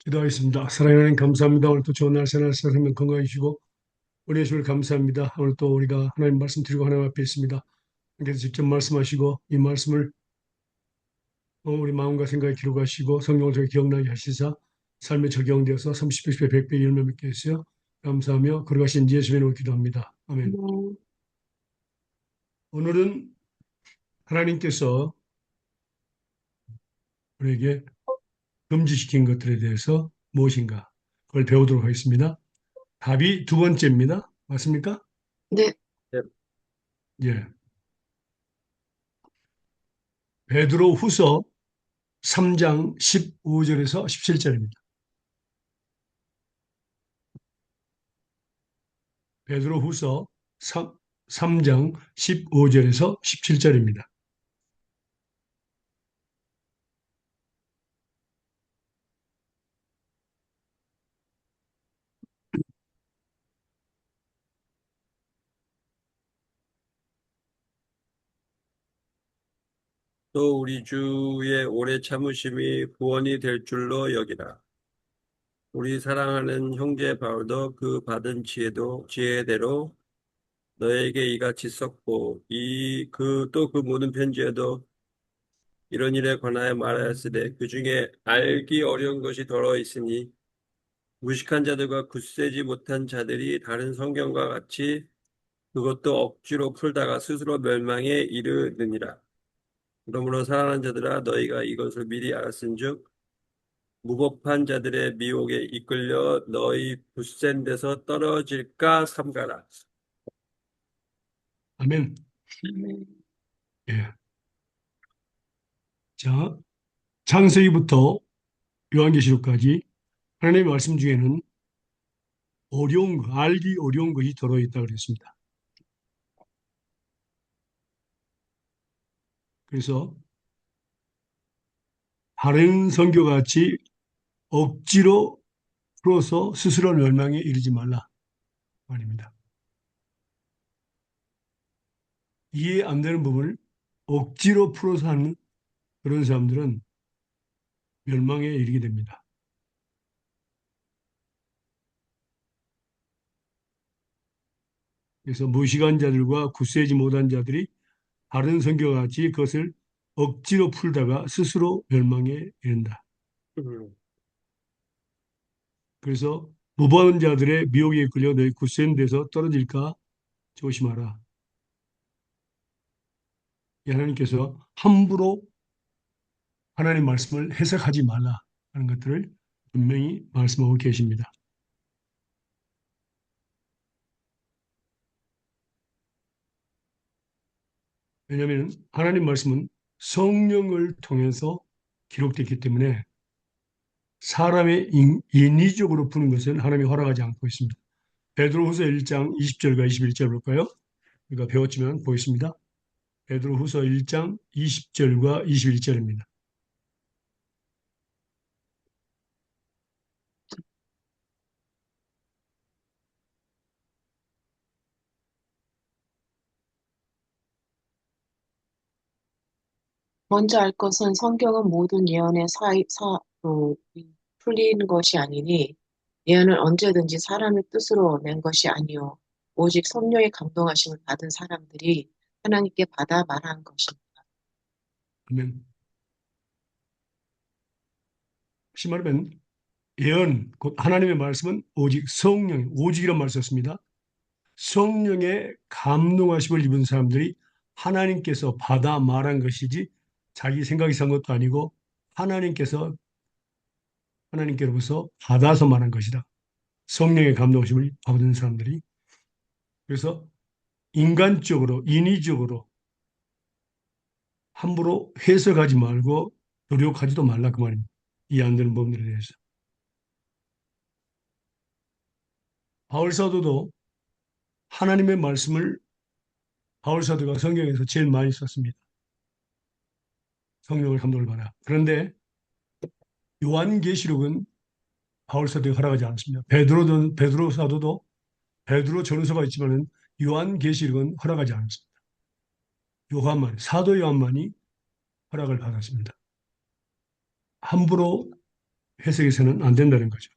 기도하겠습니다. 사랑하는 하나님 감사합니다. 오늘 또 좋은 날 새날 생명 건강해 주시고 은혜 주를 감사합니다. 오늘 또 우리가 하나님 말씀 드리고 하나님 앞에 있습니다. 하나님께서 직접 말씀하시고 이 말씀을 우리 마음과 생각에 기록하시고 성경을 통해 기억나게 하시사 삶에 적용되어서 30배, 100배 열매 맺게 해주세요. 감사하며 거룩하신 예수의 이름으로 기도합니다. 아멘. 네. 오늘은 하나님께서 우리에게 금지시킨 것들에 대해서 무엇인가 그걸 배우도록 하겠습니다. 답이 두 번째입니다. 맞습니까? 네. 네. 예. 베드로 후서 3장 15절에서 17절입니다. 베드로 후서 3장 15절에서 17절입니다. 또 우리 주의 오래 참으심이 구원이 될 줄로 여기라. 우리 사랑하는 형제 바울도 그 받은 지혜대로 너에게 이같이 썼고 또 그 모든 편지에도 이런 일에 관하여 말하였으되 그 중에 알기 어려운 것이 더러 있으니 무식한 자들과 굳세지 못한 자들이 다른 성경과 같이 그것도 억지로 풀다가 스스로 멸망에 이르느니라. 그러므로 사랑하는 자들아 너희가 이것을 미리 알았은즉 무법한 자들의 미혹에 이끌려 너희 굳센 데서 떨어질까 삼가라. 아멘. 예. 자, 창세기부터 요한계시록까지 하나님의 말씀 중에는 어려운 거, 알기 어려운 것이 들어있다 그랬습니다. 그래서 다른 성경과 같이 억지로 풀어서 스스로 멸망에 이르지 말라 말입니다. 이해 안 되는 부분을 억지로 풀어서 하는 그런 사람들은 멸망에 이르게 됩니다. 그래서 무식한 자들과 굳세지 못한 자들이 다른 성경과 같이 그것을 억지로 풀다가 스스로 멸망에 이른다. 그래서 무법한 자들의 미혹에 끌려 너희 굳센 데서 떨어질까 조심하라. 하나님께서 함부로 하나님의 말씀을 해석하지 말라 하는 것들을 분명히 말씀하고 계십니다. 왜냐하면 하나님 말씀은 성령을 통해서 기록됐기 때문에 사람의 인위적으로 푸는 것은 하나님이 허락하지 않고 있습니다. 베드로후서 1장 20절과 21절 볼까요? 우리가 배웠지만 보겠습니다. 베드로후서 1장 20절과 21절입니다. 먼저 알 것은 성경은 모든 예언의 풀린 것이 아니니 예언은 언제든지 사람의 뜻으로 낸 것이 아니요 오직 성령의 감동하심을 받은 사람들이 하나님께 받아 말한 것입니다. 그러면 다시 말하면 예언, 곧 하나님의 말씀은 오직 성령, 오직이란 말을 썼습니다. 성령의 감동하심을 입은 사람들이 하나님께서 받아 말한 것이지 자기 생각이 산 것도 아니고 하나님께로부터 받아서 말한 것이다. 성령의 감동하심을 받은 사람들이. 그래서 인간적으로, 인위적으로 함부로 해석하지 말고 노력하지도 말라 그 말입니다. 이해 안 되는 부분들에 대해서. 바울 사도도 하나님의 말씀을 바울 사도가 성경에서 제일 많이 썼습니다. 성령을 감동을 받아. 그런데 요한계시록은 바울 사도가 허락하지 않습니다. 베드로 사도도 베드로 전서가 있지만은 요한계시록은 허락하지 않습니다. 사도 요한만이 허락을 받았습니다. 함부로 해석해서는 안 된다는 거죠.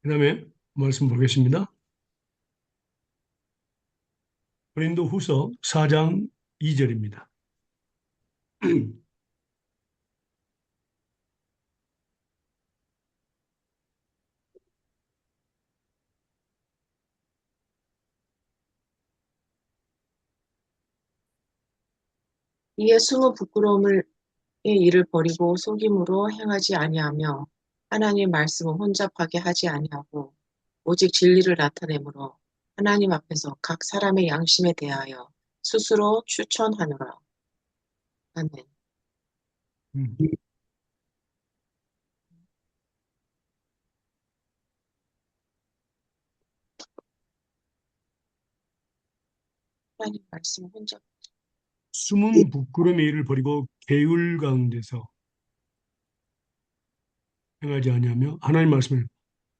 그 다음에 말씀 보겠습니다. 고린도 후서 4장 2절입니다. 이에 숨은 부끄러움을 의 일을 버리고 속임으로 행하지 아니하며 하나님의 말씀을 혼잡하게 하지 아니하고 오직 진리를 나타내므로 하나님 앞에서 각 사람의 양심에 대하여 스스로 추천하노라. 아멘. 음, 하나님 말씀을 혼잡. 숨은 부끄러움의 일을 버리고 게을 가운데서 행하지 아니하며 하나님 말씀을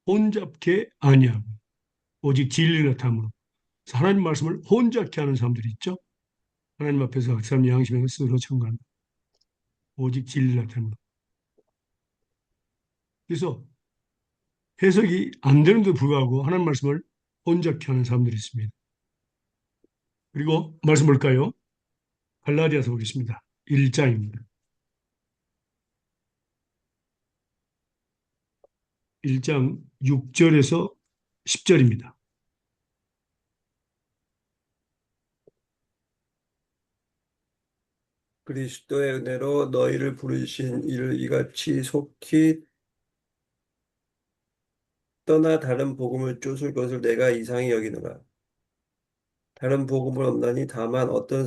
혼잡게 아니하고 오직 진리를 나타내므로 하나님 말씀을 혼잡게 하는 사람들이 있죠. 하나님 앞에서 그 사람 양심에 스스로 청구한다. 오직 진리를 나타내므로. 그래서 해석이 안 되는데도 불구하고 하나님 말씀을 혼잡게 하는 사람들이 있습니다. 그리고 말씀 볼까요? 갈라디아서 보겠습니다. 1장입니다. 1장 6절에서 10절입니다. 그리스도의 은혜로 너희를 부르신 이를 이같이 속히 떠나 다른 복음을 쫓을 것을 내가 이상히 여기노라. 다른 복음은 없나니 다만 어떤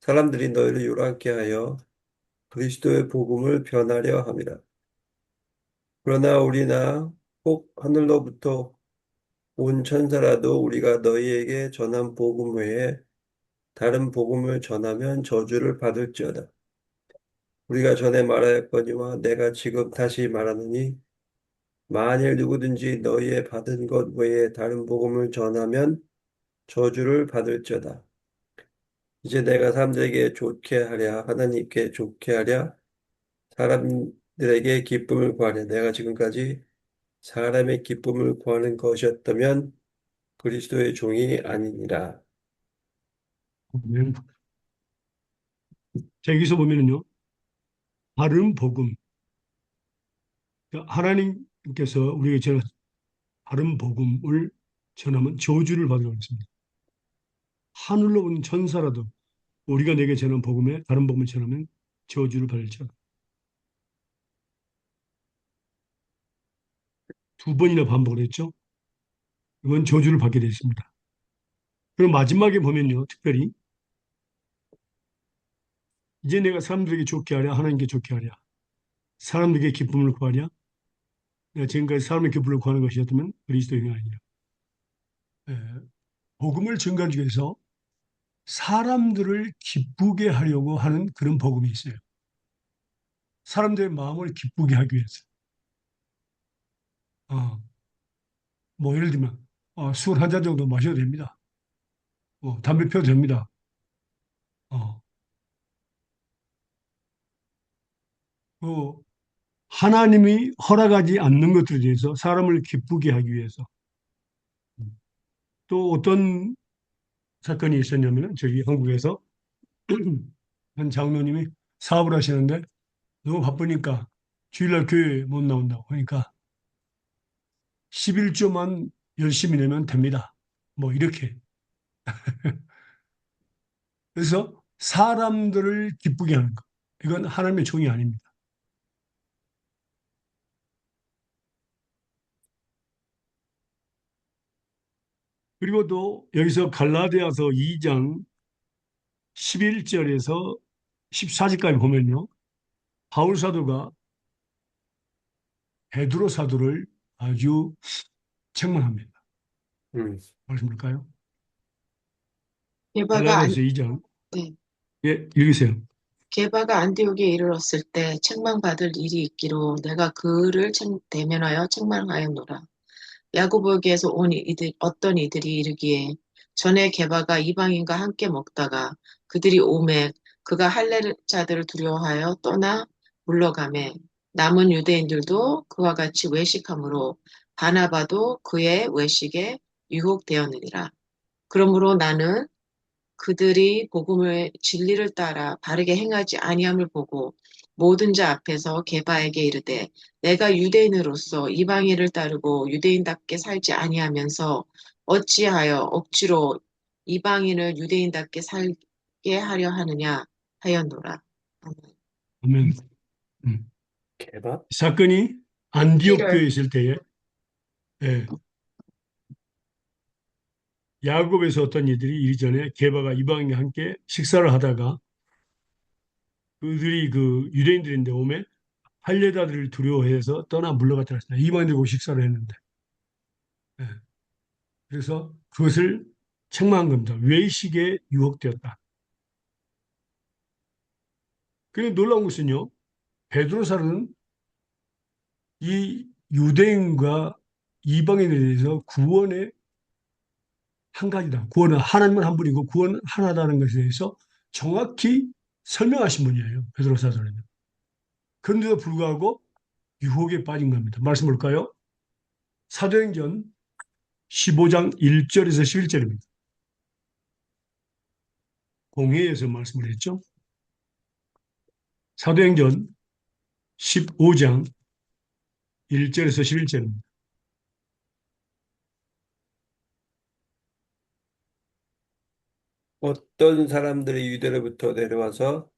사람들이 너희를 요란케 하여 그리스도의 복음을 변하려 함이라. 그러나 우리나 혹 하늘로부터 온 천사라도 우리가 너희에게 전한 복음 외에 다른 복음을 전하면 저주를 받을지어다. 우리가 전에 말하였거니와 내가 지금 다시 말하노니 만일 누구든지 너희의 받은 것 외에 다른 복음을 전하면 저주를 받을지어다. 이제 내가 사람들에게 좋게 하랴 하나님께 좋게 하랴 사람들에게 기쁨을 구하랴. 내가 지금까지 사람의 기쁨을 구하는 것이었다면 그리스도의 종이 아니니라. 네. 자, 여기서 보면은요, 바른 복음. 그러니까 하나님께서 우리에게 전한 바른 복음을 전하면 저주를 받으라고 했습니다. 하늘로 온 천사라도 우리가 내게 전한 복음에 다른 복음을 전하면 저주를 받을지어다. 두 번이나 반복을 했죠. 이건 저주를 받게 되어 있습니다. 그럼 마지막에 보면요, 특별히 이제 내가 사람들에게 좋게 하랴, 하나님께 좋게 하랴, 사람들에게 기쁨을 구하랴, 내가 지금까지 사람의 기쁨을 구하는 것이었다면 그리스도의 영이 아니라. 예, 복음을 전가하기 위해서 사람들을 기쁘게 하려고 하는 그런 복음이 있어요. 사람들의 마음을 기쁘게 하기 위해서. 어, 뭐 예를 들면 술 한 잔 정도 마셔도 됩니다. 담배 피워도 됩니다. 어, 그 하나님이 허락하지 않는 것들에 대해서 사람을 기쁘게 하기 위해서. 또 어떤 사건이 있었냐면 저기 한국에서 한 장로님이 사업을 하시는데 너무 바쁘니까 주일날 교회 못 나온다고 하니까 11조만 열심히 내면 됩니다. 뭐 이렇게. 그래서 사람들을 기쁘게 하는 것. 이건 하나님의 종이 아닙니다. 그리고 또 여기서 갈라디아서 2장 11절에서 14절까지 보면요. 바울 사도가 베드로 사도를 아주 책망합니다. 음. 말씀드릴까요? 게바가 안, 갈라디아서 2장. 네. 예, 읽으세요. 게바가 안디옥에 이르렀을 때 책망받을 일이 있기로 내가 그를 대면하여 책망하였노라. 야고보에게서 온 이들 어떤 이들이 이르기에 전에 게바가 이방인과 함께 먹다가 그들이 오매 그가 할례자들을 두려워하여 떠나 물러가매 남은 유대인들도 그와 같이 외식함으로 바나바도 그의 외식에 유혹되었느니라. 그러므로 나는 그들이 복음의 진리를 따라 바르게 행하지 아니함을 보고 모든 자 앞에서 게바에게 이르되 내가 유대인으로서 이방인을 따르고 유대인답게 살지 아니하면서 어찌하여 억지로 이방인을 유대인답게 살게 하려 하느냐 하였노라. 아멘. 아멘. 개밥? 이 사건이 안디옥 피를 교회에 있을 때에 예, 야곱에서 어떤 이들이 이전에 게바가 이방인과 함께 식사를 하다가 그들이 그 유대인들인데 오매 할례자들을 두려워해서 떠나 물러갔다 했습니다. 이방인들하고 식사를 했는데. 예, 그래서 그것을 책망한 겁니다. 외식에 유혹되었다. 그런데 놀라운 것은요. 베드로사는 이 유대인과 이방인에 대해서 구원의 한 가지다. 구원은 하나님은 한 분이고 구원은 하나다는 것에 대해서 정확히 설명하신 분이에요. 베드로 사도는요. 그런데도 불구하고 유혹에 빠진 겁니다. 말씀 볼까요? 사도행전 15장 1절에서 11절입니다. 공회에서 말씀을 했죠. 사도행전 15장 1절에서 11절입니다. 어떤 사람들이 유대로부터 내려와서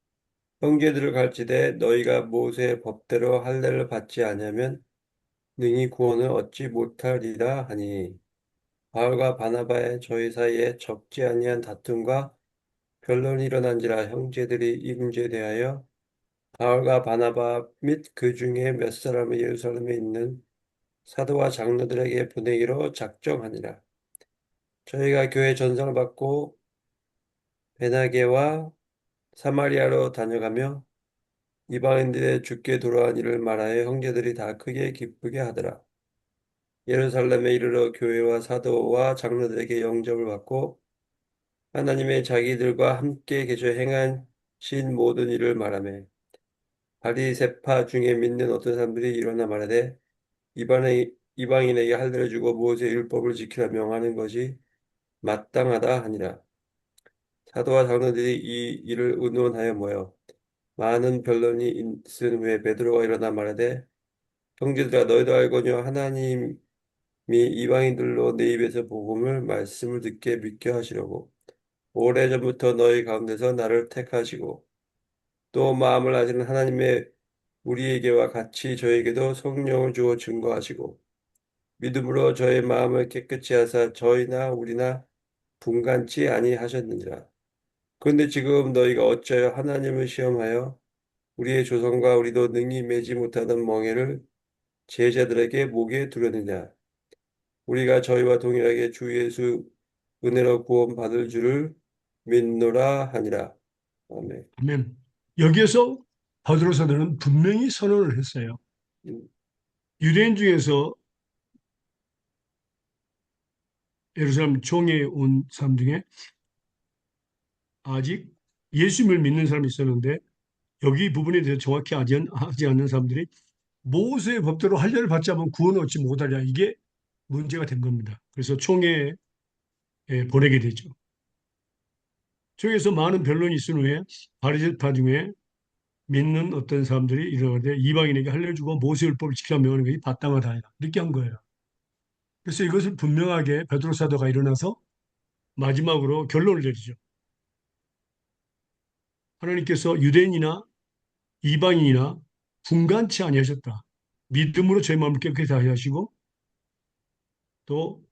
형제들을 갈지되 너희가 모세의 법대로 할례를 받지 아니하면 능히 구원을 얻지 못하리라 하니 바울과 바나바의 저희 사이에 적지 아니한 다툼과 변론이 일어난지라 형제들이 이 문제에 대하여 바울과 바나바 및 그 중에 몇 사람을 예루살렘에 있는 사도와 장로들에게 보내기로 작정하니라. 저희가 교회 전상을 받고 베나게와 사마리아로 다녀가며 이방인들의 주께 돌아온 일을 말하여 형제들이 다 크게 기쁘게 하더라. 예루살렘에 이르러 교회와 사도와 장로들에게 영접을 받고 하나님의 자기들과 함께 계셔 행하신 모든 일을 말하며 바리새파 중에 믿는 어떤 사람들이 일어나 말하되 이방인에게 할례를 주고 모세의 율법을 지키라 명하는 것이 마땅하다 하니라. 사도와 장로들이 이 일을 의논하여 모여 많은 변론이 있은 후에 베드로가 일어나 말하되 형제들아 너희도 알거니와 하나님이 이방인들로 내 입에서 복음을 말씀을 듣게 믿게 하시려고 오래전부터 너희 가운데서 나를 택하시고 또 마음을 아시는 하나님의 우리에게와 같이 저에게도 성령을 주어 증거하시고 믿음으로 저의 마음을 깨끗이 하사 저희나 우리나 분간치 아니하셨느니라. 그런데 지금 너희가 어찌하여 하나님을 시험하여 우리의 조상과 우리도 능히 매지 못하던 멍에를 제자들에게 목에 두려느냐. 우리가 저희와 동일하게 주 예수 은혜로 구원 받을 줄을 믿노라 하니라. 아멘. 아멘. 여기에서 베드로 사도는 분명히 선언을 했어요. 음, 유대인 중에서 예루살렘 종에 온 사람 중에 아직 예수님을 믿는 사람이 있었는데 여기 부분에 대해서 정확히 하지 않는 사람들이 모세의 법대로 할례를 받지 않으면 구원을 얻지 못하냐 이게 문제가 된 겁니다. 그래서 총회에 보내게 되죠. 총회에서 많은 변론이 있은 후에 바리새파 중에 믿는 어떤 사람들이 이러는데 이방인에게 할례를 주고 모세율법을 지키라 명하는 것이 마땅하다 이렇게 한 거예요. 그래서 이것을 분명하게 베드로 사도가 일어나서 마지막으로 결론을 내리죠. 하나님께서 유대인이나 이방인이나 분간치 아니하셨다. 믿음으로 저희 마음을 깨끗이 하게 하시고 또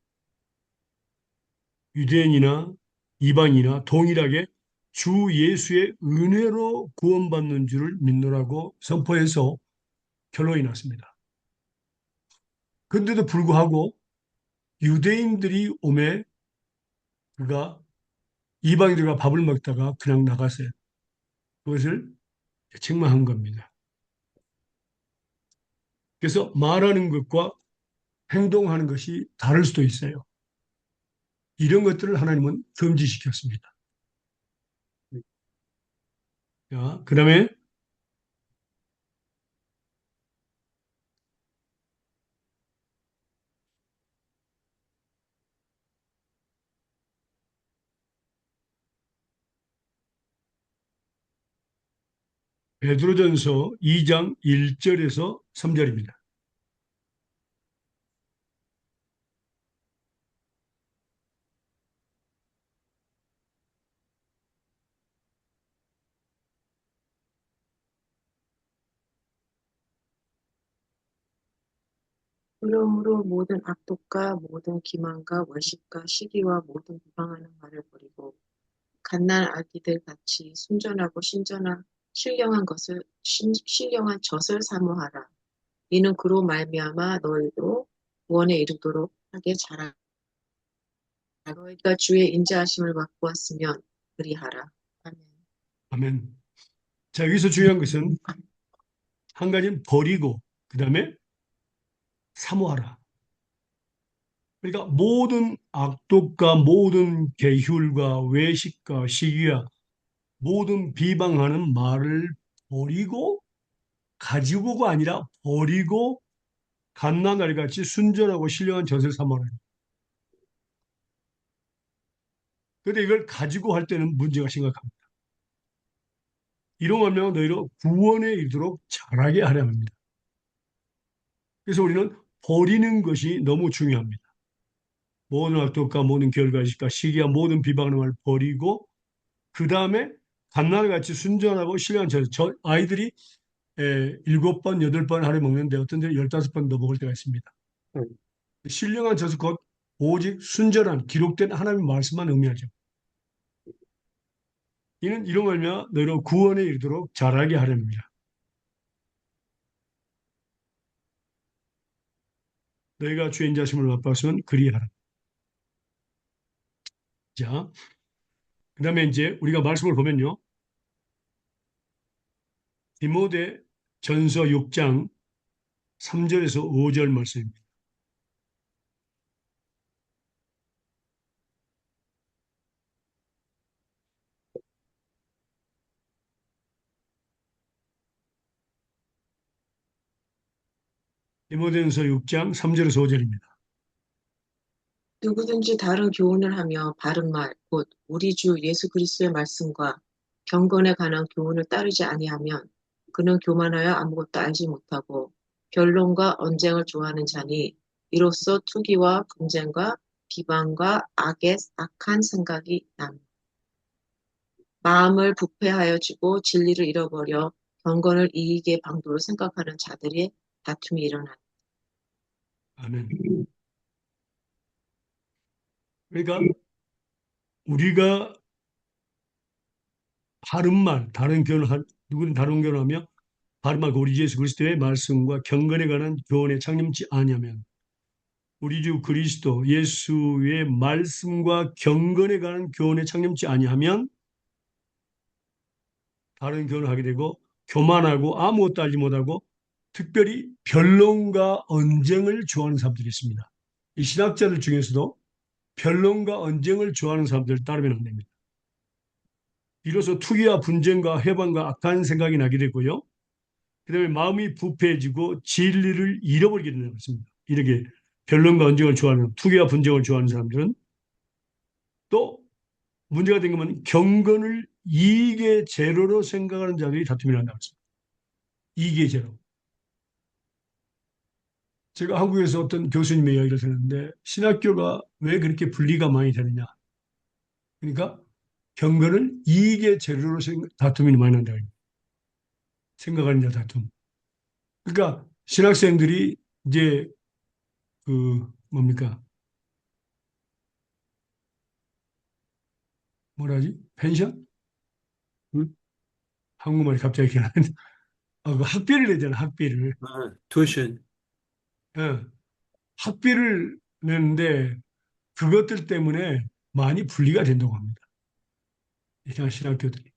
유대인이나 이방인이나 동일하게 주 예수의 은혜로 구원받는 줄을 믿노라고 선포해서 결론이 났습니다. 그런데도 불구하고 유대인들이 오매 그가 이방인들과 밥을 먹다가 그냥 나갔어요. 그것을 책망한 겁니다. 그래서 말하는 것과 행동하는 것이 다를 수도 있어요. 이런 것들을 하나님은 금지시켰습니다. 자, 그 다음에 베드로전서 2장 1절에서 3절입니다. 그러므로 모든 악독과 모든 기만과 월십과 시기와 모든 비방하는 말을 버리고 갓난 아기들 같이 순전하고 신령한 신령한 젖을 사모하라. 이는 그로 말미암아 너희도 구원에 이르도록 하게 자라. 너희가 주의 인자하심을 받고 왔으면 그리하라. 아멘. 아멘. 자, 여기서 중요한 것은 한 가지는 버리고, 그 다음에 사모하라. 그러니까 모든 악독과 모든 계율과 외식과 시기와 모든 비방하는 말을 버리고 가지고가 아니라 버리고 갓난아이 같이 순전하고 신령한 젖을 삼아라. 그런데 이걸 가지고 할 때는 문제가 심각합니다. 이러면 너희로 구원에 이르도록 잘하게 하려 합니다. 그래서 우리는 버리는 것이 너무 중요합니다. 모든 악독과 모든 결과식과 시기와 모든 비방하는 말을 버리고 그 다음에 갓난아이같이 순전하고 신령한 저 아이들이 7번, 8번 하루 먹는데 어떤 데는 15번 더 먹을 때가 있습니다. 음. 신령한 젖은 곧 오직 순전한 기록된 하나님의 말씀만 의미하죠. 이는 이런 걸며 너희로 구원에 이르도록 잘하게 하렵니다. 너희가 주의 인자심을 맛봤으면 그리하라. 자, 그 다음에 이제 우리가 말씀을 보면요. 디모데 전서 6장 3절에서 5절 말씀입니다. 디모데전서 6장 3절에서 5절입니다. 누구든지 다른 교훈을 하며 바른 말, 곧 우리 주 예수 그리스도의 말씀과 경건에 관한 교훈을 따르지 아니하면 그는 교만하여 아무것도 알지 못하고 변론과 언쟁을 좋아하는 자니 이로써 투기와 분쟁과 비방과 악한 생각이 남. 마음을 부패하여 지고 진리를 잃어버려 경건을 이익의 방도로 생각하는 자들의 다툼이 일어나. 아멘. 그러니까 우리가 바른 말, 누구든 다른 교훈하며 바른 말, 우리 주 예수 그리스도의 말씀과 경건에 관한 교훈에 창념치 아니하면 우리 주 그리스도 예수의 말씀과 경건에 관한 교훈에 창념치 아니하면 다른 교훈을 하게 되고 교만하고 아무것도 알지 못하고 특별히 변론과 언쟁을 좋아하는 사람들이 있습니다. 이 신학자들 중에서도 변론과 언쟁을 좋아하는 사람들을 따르면 안 됩니다. 이로써 투기와 분쟁과 해방과 악한 생각이 나게 되고요. 그 다음에 마음이 부패해지고 진리를 잃어버리게 되는 것입니다. 이렇게 변론과 언쟁을 좋아하는, 투기와 분쟁을 좋아하는 사람들은 또 문제가 된 것은 경건을 이익의 재료로 생각하는 자들이 다툼이 난다고 했습니다. 이익의 재료. 제가 한국에서 어떤 교수님의 이야기를 들었는데 신학교가 왜 그렇게 분리가 많이 되느냐. 그러니까 경건을 이익의 재료로 다툼이 많이 난다고 합니다. 생각하는 자 다툼. 그러니까 신학생들이 이제 뭡니까? 뭐라지? 펜션? 응? 한국말이 갑자기 기억 안 나는데. 그 학비를 내잖아, 학비를. 투션. 예, 학비를 내는데 그것들 때문에 많이 분리가 된다고 합니다. 이상 신학교들이.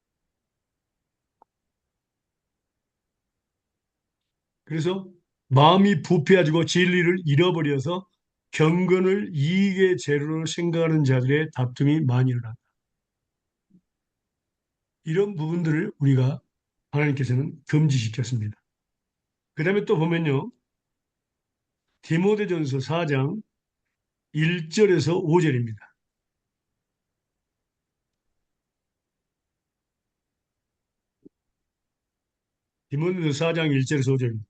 그래서 마음이 부패해지고 진리를 잃어버려서 경건을 이익의 재료로 생각하는 자들의 다툼이 많이 일어난다. 이런 부분들을 우리가 하나님께서는 금지시켰습니다. 그 다음에 또 보면요. 디모데전서 4장 1절에서 5절입니다. 디모데전서 4장 1절에서 5절입니다.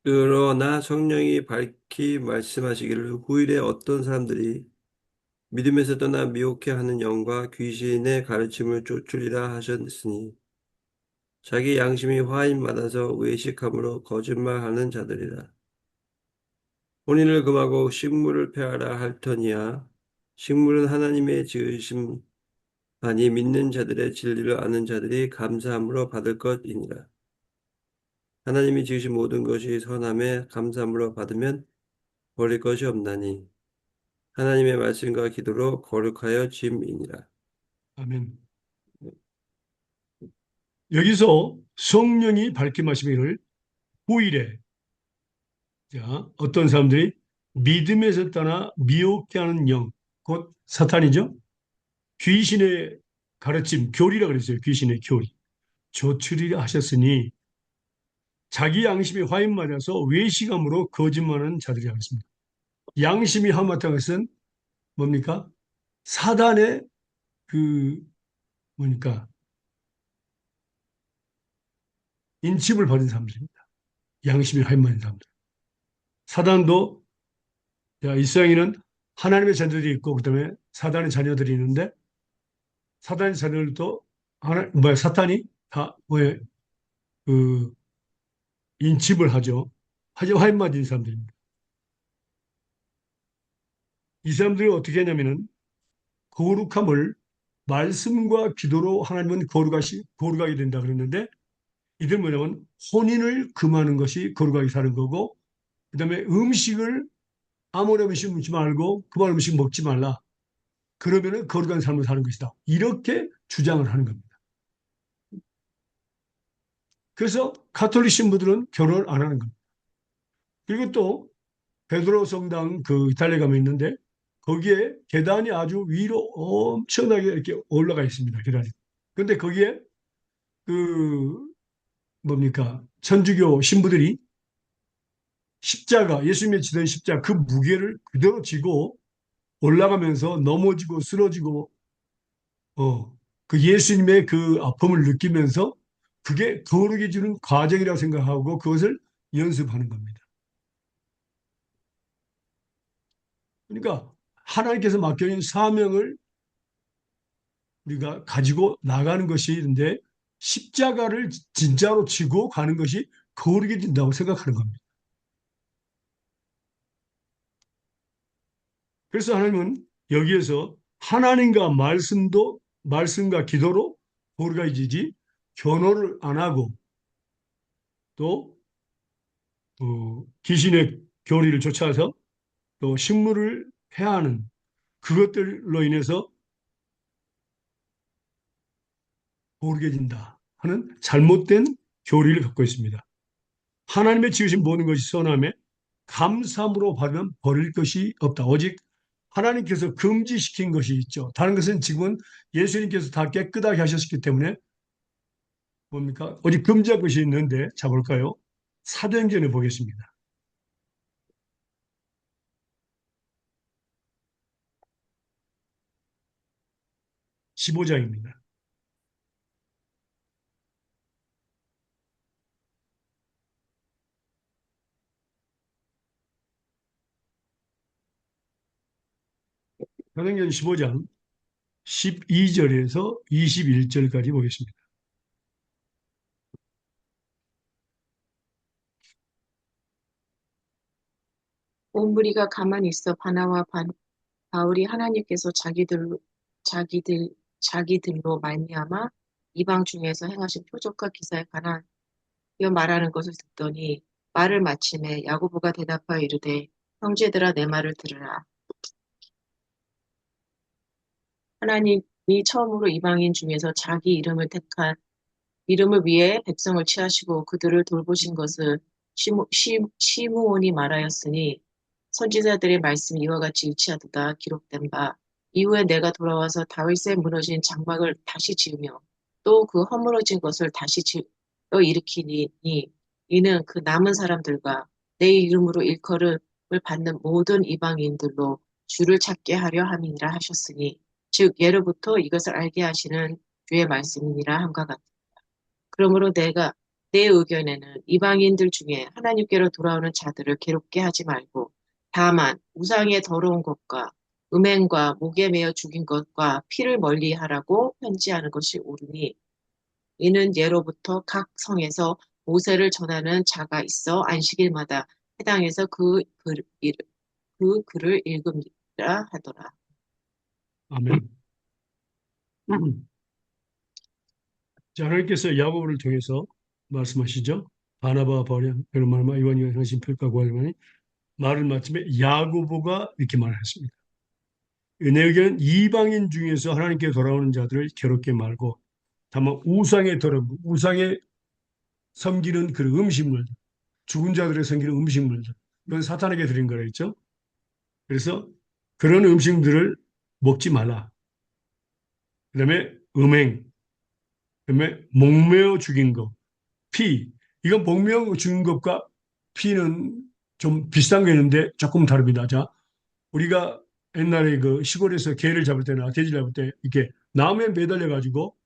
그러나 성령이 밝히 말씀하시기를 후일에 어떤 사람들이 믿음에서 떠나 미혹해하는 영과 귀신의 가르침을 쫓으리라 하셨으니 자기 양심이 화인 받아서 외식함으로 거짓말하는 자들이라. 혼인을 금하고 식물을 폐하라 할 터니야. 식물은 하나님의 지으심 아니 믿는 자들의 진리를 아는 자들이 감사함으로 받을 것이니라. 하나님이 지으신 모든 것이 선함에 감사함으로 받으면 버릴 것이 없나니 하나님의 말씀과 기도로 거룩하여 짐이니라. 아멘. 여기서 성령이 밝게 말씀하기를 후일에 자, 어떤 사람들이 믿음에서 떠나 미혹게 하는 영, 곧 사탄이죠. 귀신의 가르침, 교리라 그랬어요. 귀신의 교리. 조출이라 하셨으니 자기 양심이 화인 맞아서 외식함으로 거짓말하는 자들이 하겠습니다. 양심이 하마터는 것은 뭡니까? 사단의 그 뭡니까? 인침을 받은 사람들입니다. 양심이 화인 맞은 사람들. 사단도 이스라엘에는 하나님의 자녀들이 있고 그다음에 사단의 자녀들이 있는데 사단의 자녀들도 사탄이 다 뭐에 그 인침을 하죠. 하지만 화인 맞은 사람들입니다. 이 사람들이 어떻게 하냐면은 거룩함을 말씀과 기도로 하나님은 거룩하게 된다 그랬는데 이들 뭐냐면 혼인을 금하는 것이 거룩하게 사는 거고 그다음에 음식을 아무나 음식 먹지 말고 그만 음식 먹지 말라. 그러면은 거룩한 삶을 사는 것이다. 이렇게 주장을 하는 겁니다. 그래서 가톨릭 신부들은 결혼을 안 하는 겁니다. 그리고 또 베드로 성당 그 이탈리아 가면 있는데 거기에 계단이 아주 위로 엄청나게 이렇게 올라가 있습니다. 계단이. 그런데 거기에 그 뭡니까 천주교 신부들이 십자가 예수님의 지던 십자가 그 무게를 그대로 지고 올라가면서 넘어지고 쓰러지고 그 예수님의 그 아픔을 느끼면서 그게 거룩해 주는 과정이라고 생각하고 그것을 연습하는 겁니다. 그러니까 하나님께서 맡겨진 사명을 우리가 가지고 나가는 것인데 십자가를 진짜로 지고 가는 것이 거룩해 진다고 생각하는 겁니다. 그래서 하나님은 여기에서 하나님과 말씀과 기도로 거룩해지지 변호를 안 하고 또 귀신의 교리를 쫓아서 또 식물을 폐하는 그것들로 인해서 거룩해진다 하는 잘못된 교리를 갖고 있습니다. 하나님의 지으신 모든 것이 선함에 감사함으로 받으면 버릴 것이 없다. 오직 하나님께서 금지시킨 것이 있죠. 다른 것은 지금은 예수님께서 다 깨끗하게 하셨기 때문에 뭡니까? 오직 금지할 것이 있는데 자 볼까요? 사도행전에 보겠습니다. 15장입니다. 사도행전 15장 12절에서 21절까지 보겠습니다. 온 무리가 가만히 있어 바울이 하나님께서 자기들로 말미암아 이방 중에서 행하신 표적과 기사에 관하여 말하는 것을 듣더니 말을 마침에 야고보가 대답하여 이르되 형제들아 내 말을 들으라. 하나님이 처음으로 이방인 중에서 자기 이름을 위해 백성을 취하시고 그들을 돌보신 것을 시므온이 말하였으니 선지자들의 말씀이 이와 같이 일치하도다 기록된 바 이후에 내가 돌아와서 다윗의 무너진 장막을 다시 지으며 또 그 허물어진 것을 다시 지어 일으키니 이는 그 남은 사람들과 내 이름으로 일컬음을 받는 모든 이방인들로 주를 찾게 하려 함이니라 하셨으니 즉 예로부터 이것을 알게 하시는 주의 말씀이니라 함과 같다. 그러므로 내가 내 의견에는 이방인들 중에 하나님께로 돌아오는 자들을 괴롭게 하지 말고 다만 우상의 더러운 것과 음행과 목에 매어 죽인 것과 피를 멀리하라고 편지하는 것이 옳으니 이는 예로부터 각 성에서 모세를 전하는 자가 있어 안식일마다 해당해서 그 글을 읽음이라 하더라. 아멘. 자, 하나님께서 야고보를 통해서 말씀하시죠. 바나바와 바울이 그런 말마 요한이가 당신 필과 구하려니 말을 마침에 야고보가 이렇게 말했습니다. 내 의견은 이방인 중에서 하나님께 돌아오는 자들을 괴롭게 말고 다만 우상에 더럽고 우상에 섬기는 그 음식물, 죽은 자들의 섬기는 음식물들, 이건 사탄에게 드린 거라 했죠. 그래서 그런 음식들을 먹지 말라. 그다음에 음행, 그다음에 목매어 죽인 것, 피. 이건 목매어 죽인 것과 피는 좀 비슷한 게 있는데 조금 다릅니다. 자, 우리가 옛날에 그 시골에서 개를 잡을 때나 돼지를 잡을 때 이렇게 나무에 매달려 가지고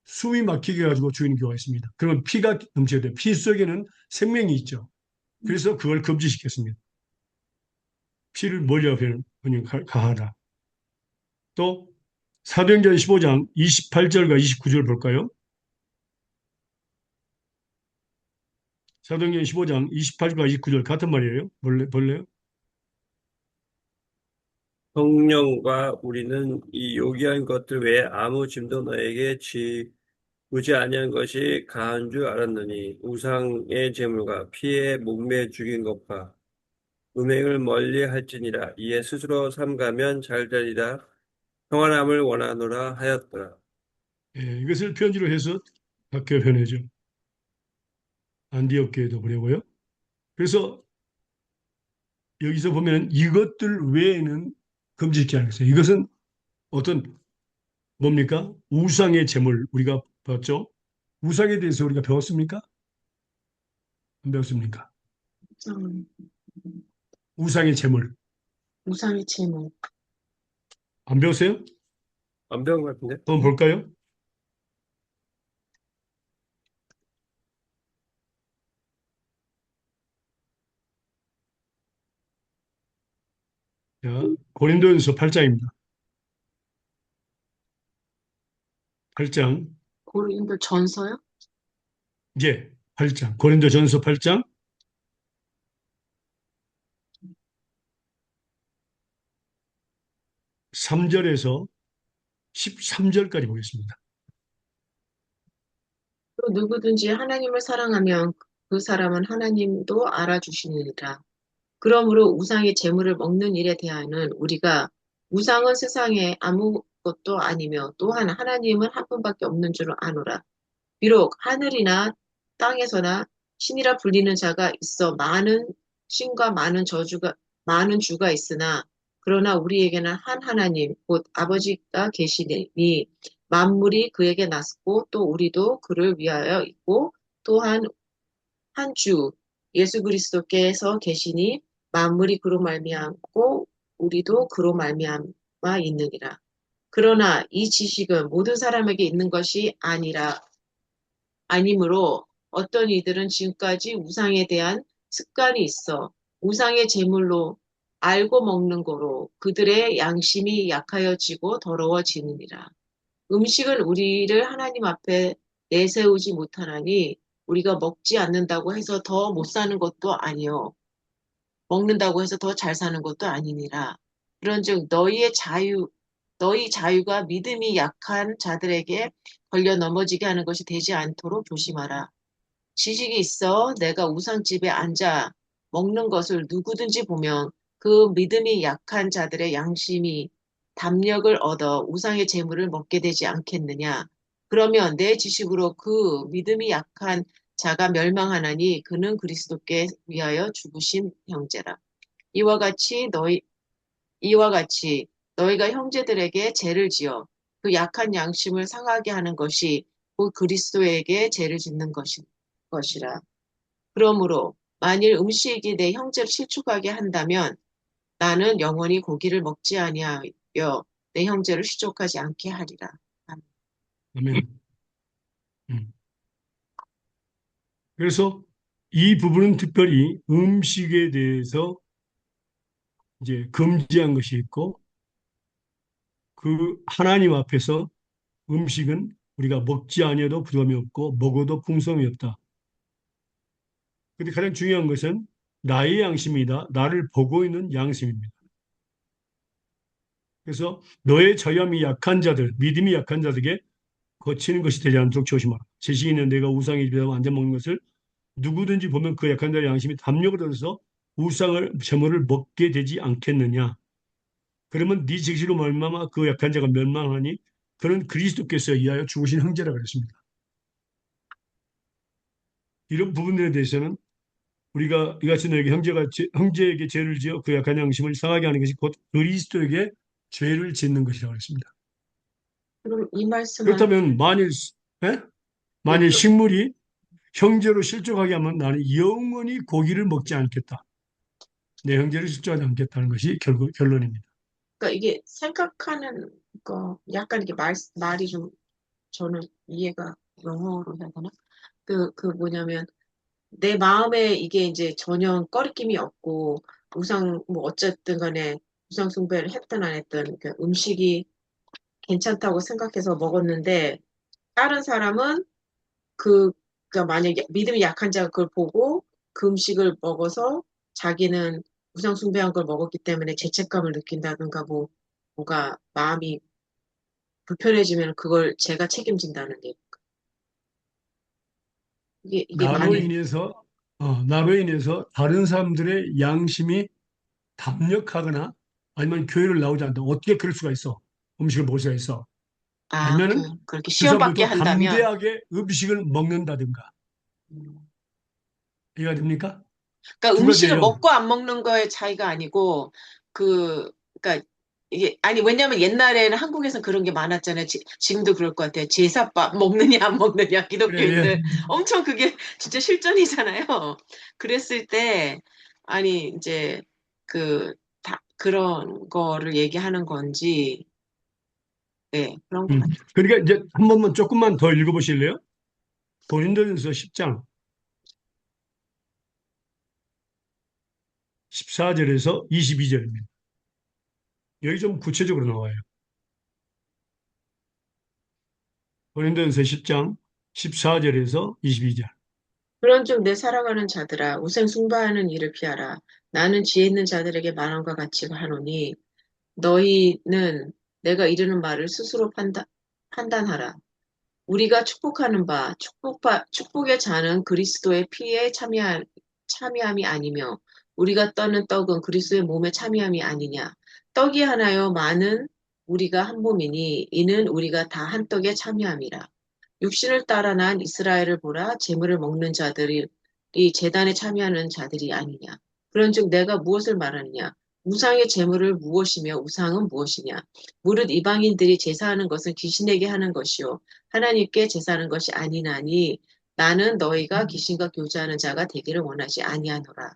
숨이 막히게 해가지고 죽이는 경우가 있습니다. 그러면 피가 넘쳐야 돼요. 피 속에는 생명이 있죠. 그래서 그걸 금지시켰습니다. 피를 멀리하면 가하라. 또 사도행전 15장 28절과 29절 볼까요? 사도행전 15장 28절과 29절 같은 말이에요. 볼래요? 성령과 우리는 이 요기한 것들 외에 아무 짐도 너에게 지우지 아니한 것이 가한 줄 알았느니 우상의 제물과 피에 목매 죽인 것과 음행을 멀리 할지니라 이에 스스로 삼가면 잘 되리라 평안함을 원하노라 하였더라. 예, 이것을 편지로 해서 학교 편해죠. 안디옥 교회도 보내고요. 그래서 여기서 보면 이것들 외에는 금지시키지 않았어요. 이것은 어떤 뭡니까? 우상의 제물 우리가 봤죠? 우상에 대해서 우리가 배웠습니까? 안 배웠습니까? 우상, 우상의 제물 우상의 제목. 안 배웠어요? 안 배운 것 같은데? 한번 볼까요? 자, 고린도전서 8장입니다. 8장 고린도 전서요? 이제 8장 고린도전서 8장 3절에서 13절까지 보겠습니다. 또 누구든지 하나님을 사랑하면 그 사람은 하나님도 알아주시느니라. 그러므로 우상의 제물을 먹는 일에 대하여는 우리가 우상은 세상에 아무것도 아니며 또한 하나님은 한 분밖에 없는 줄 아노라. 비록 하늘이나 땅에서나 신이라 불리는 자가 있어 많은 신과 많은 주가 있으나 그러나 우리에게는 한 하나님 곧 아버지가 계시니 만물이 그에게 났고 또 우리도 그를 위하여 있고 또한 한 주 예수 그리스도께서 계시니 만물이 그로 말미암고 우리도 그로 말미암아 있느니라. 그러나 이 지식은 모든 사람에게 있는 것이 아니므로 어떤 이들은 지금까지 우상에 대한 습관이 있어 우상의 제물로 알고 먹는 거로 그들의 양심이 약하여지고 더러워지느니라. 음식은 우리를 하나님 앞에 내세우지 못하나니 우리가 먹지 않는다고 해서 더 못 사는 것도 아니요. 먹는다고 해서 더 잘 사는 것도 아니니라. 그런즉 너희 자유가 믿음이 약한 자들에게 걸려 넘어지게 하는 것이 되지 않도록 조심하라. 지식이 있어 내가 우상집에 앉아 먹는 것을 누구든지 보면 그 믿음이 약한 자들의 양심이 담력을 얻어 우상의 재물을 먹게 되지 않겠느냐. 그러면 내 지식으로 그 믿음이 약한 자가 멸망하나니 그는 그리스도께 위하여 죽으신 형제라. 이와 같이 너희 이와 같이 너희가 형제들에게 죄를 지어 그 약한 양심을 상하게 하는 것이 곧 그리스도에게 죄를 짓는 것이라. 그러므로 만일 음식이 내 형제를 실족하게 한다면 나는 영원히 고기를 먹지 아니하여 내 형제를 실족하지 않게 하리라. 아멘. 아멘. 음. 그래서 이 부분은 특별히 음식에 대해서 이제 금지한 것이 있고 그 하나님 앞에서 음식은 우리가 먹지 아니어도 부담이 없고 먹어도 풍성이 없다. 근데 가장 중요한 것은 나의 양심이다. 나를 보고 있는 양심입니다. 그래서 너의 자유함이 약한 자들, 믿음이 약한 자들에게 거치는 것이 되지 않도록 조심하라. 지식이 있는 내가 우상의 집에서 앉아 먹는 것을 누구든지 보면 그 약한 자의 양심이 담력을 얻어서 우상을 제물을 먹게 되지 않겠느냐. 그러면 네 지식으로 말미암아 그 약한 자가 멸망하니 그는 그리스도께서 위하여 죽으신 형제라 그랬습니다. 이런 부분들에 대해서는 우리가 이같이 너에게 형제에게 죄를 지어 그 약한 양심을 상하게 하는 것이 곧 그리스도에게 죄를 짓는 것이라고 했습니다. 그럼 이 말씀은 그렇다면 예? 만일 식물이 형제로 실족하게 하면 나는 영원히 고기를 먹지 않겠다. 내 형제를 실족하지 않겠다는 것이 결국 결론입니다. 그러니까 이게 생각하는 거 약간 이게 말이 좀 저는 이해가 영어로 해야 되나? 그 뭐냐면 내 마음에 이게 이제 전혀 꺼리낌이 없고 우상 뭐 어쨌든 간에 우상 숭배를 했든 안 했든 그 음식이 괜찮다고 생각해서 먹었는데 다른 사람은 그 그러니까 만약에 믿음이 약한 자가 그걸 보고 그 음식을 먹어서 자기는 우상 숭배한 걸 먹었기 때문에 죄책감을 느낀다든가 뭐가 마음이 불편해지면 그걸 제가 책임진다는 게 이게 나로 만약 인해서 나로 인해서 다른 사람들의 양심이 담력하거나 아니면 교회를 나오지 않는다. 어떻게 그럴 수가 있어? 음식을 먹을 수가 있어. 아니면은 그렇게 그 시험받게 사람들도 한다면 담대하게 음식을 먹는다든가. 음. 이해가 됩니까? 그러니까 두 음식을 가지예요. 먹고 안 먹는 거의 차이가 아니고 그러니까 이게 아니 왜냐면 옛날에는 한국에서 그런 게 많았잖아요. 지금도 그럴 것 같아요. 제사밥 먹느냐 안 먹느냐 그래, 예. 기독교인들 엄청 그게 진짜 실전이잖아요. 그랬을 때 아니 이제 그 다 그런 거를 얘기하는 건지 네 그런 것 같아요. 그러니까 이제 한 번만 조금만 더 읽어보실래요? 고린도전서 10장 14절에서 22절입니다. 여기 좀 구체적으로 나와요. 고린도전서 10장 14절에서 22절. 그런즉 내 사랑하는 자들아 우상 숭배하는 일을 피하라. 나는 지혜 있는 자들에게 말함과 같이 하노니 너희는 내가 이르는 말을 스스로 판단하라. 우리가 축복하는 바, 축복의 자는 그리스도의 피에 참여함이 아니며, 우리가 떠는 떡은 그리스도의 몸에 참여함이 아니냐. 떡이 하나요, 많은 우리가 한 몸이니, 이는 우리가 다 한 떡에 참여함이라. 육신을 따라 난 이스라엘을 보라, 재물을 먹는 자들이 이 제단에 참여하는 자들이 아니냐. 그런즉 내가 무엇을 말하느냐. 우상의 재물을 무엇이며 우상은 무엇이냐. 무릇 이방인들이 제사하는 것은 귀신에게 하는 것이요 하나님께 제사하는 것이 아니나니 나는 너희가 귀신과 교제하는 자가 되기를 원하지 아니하노라.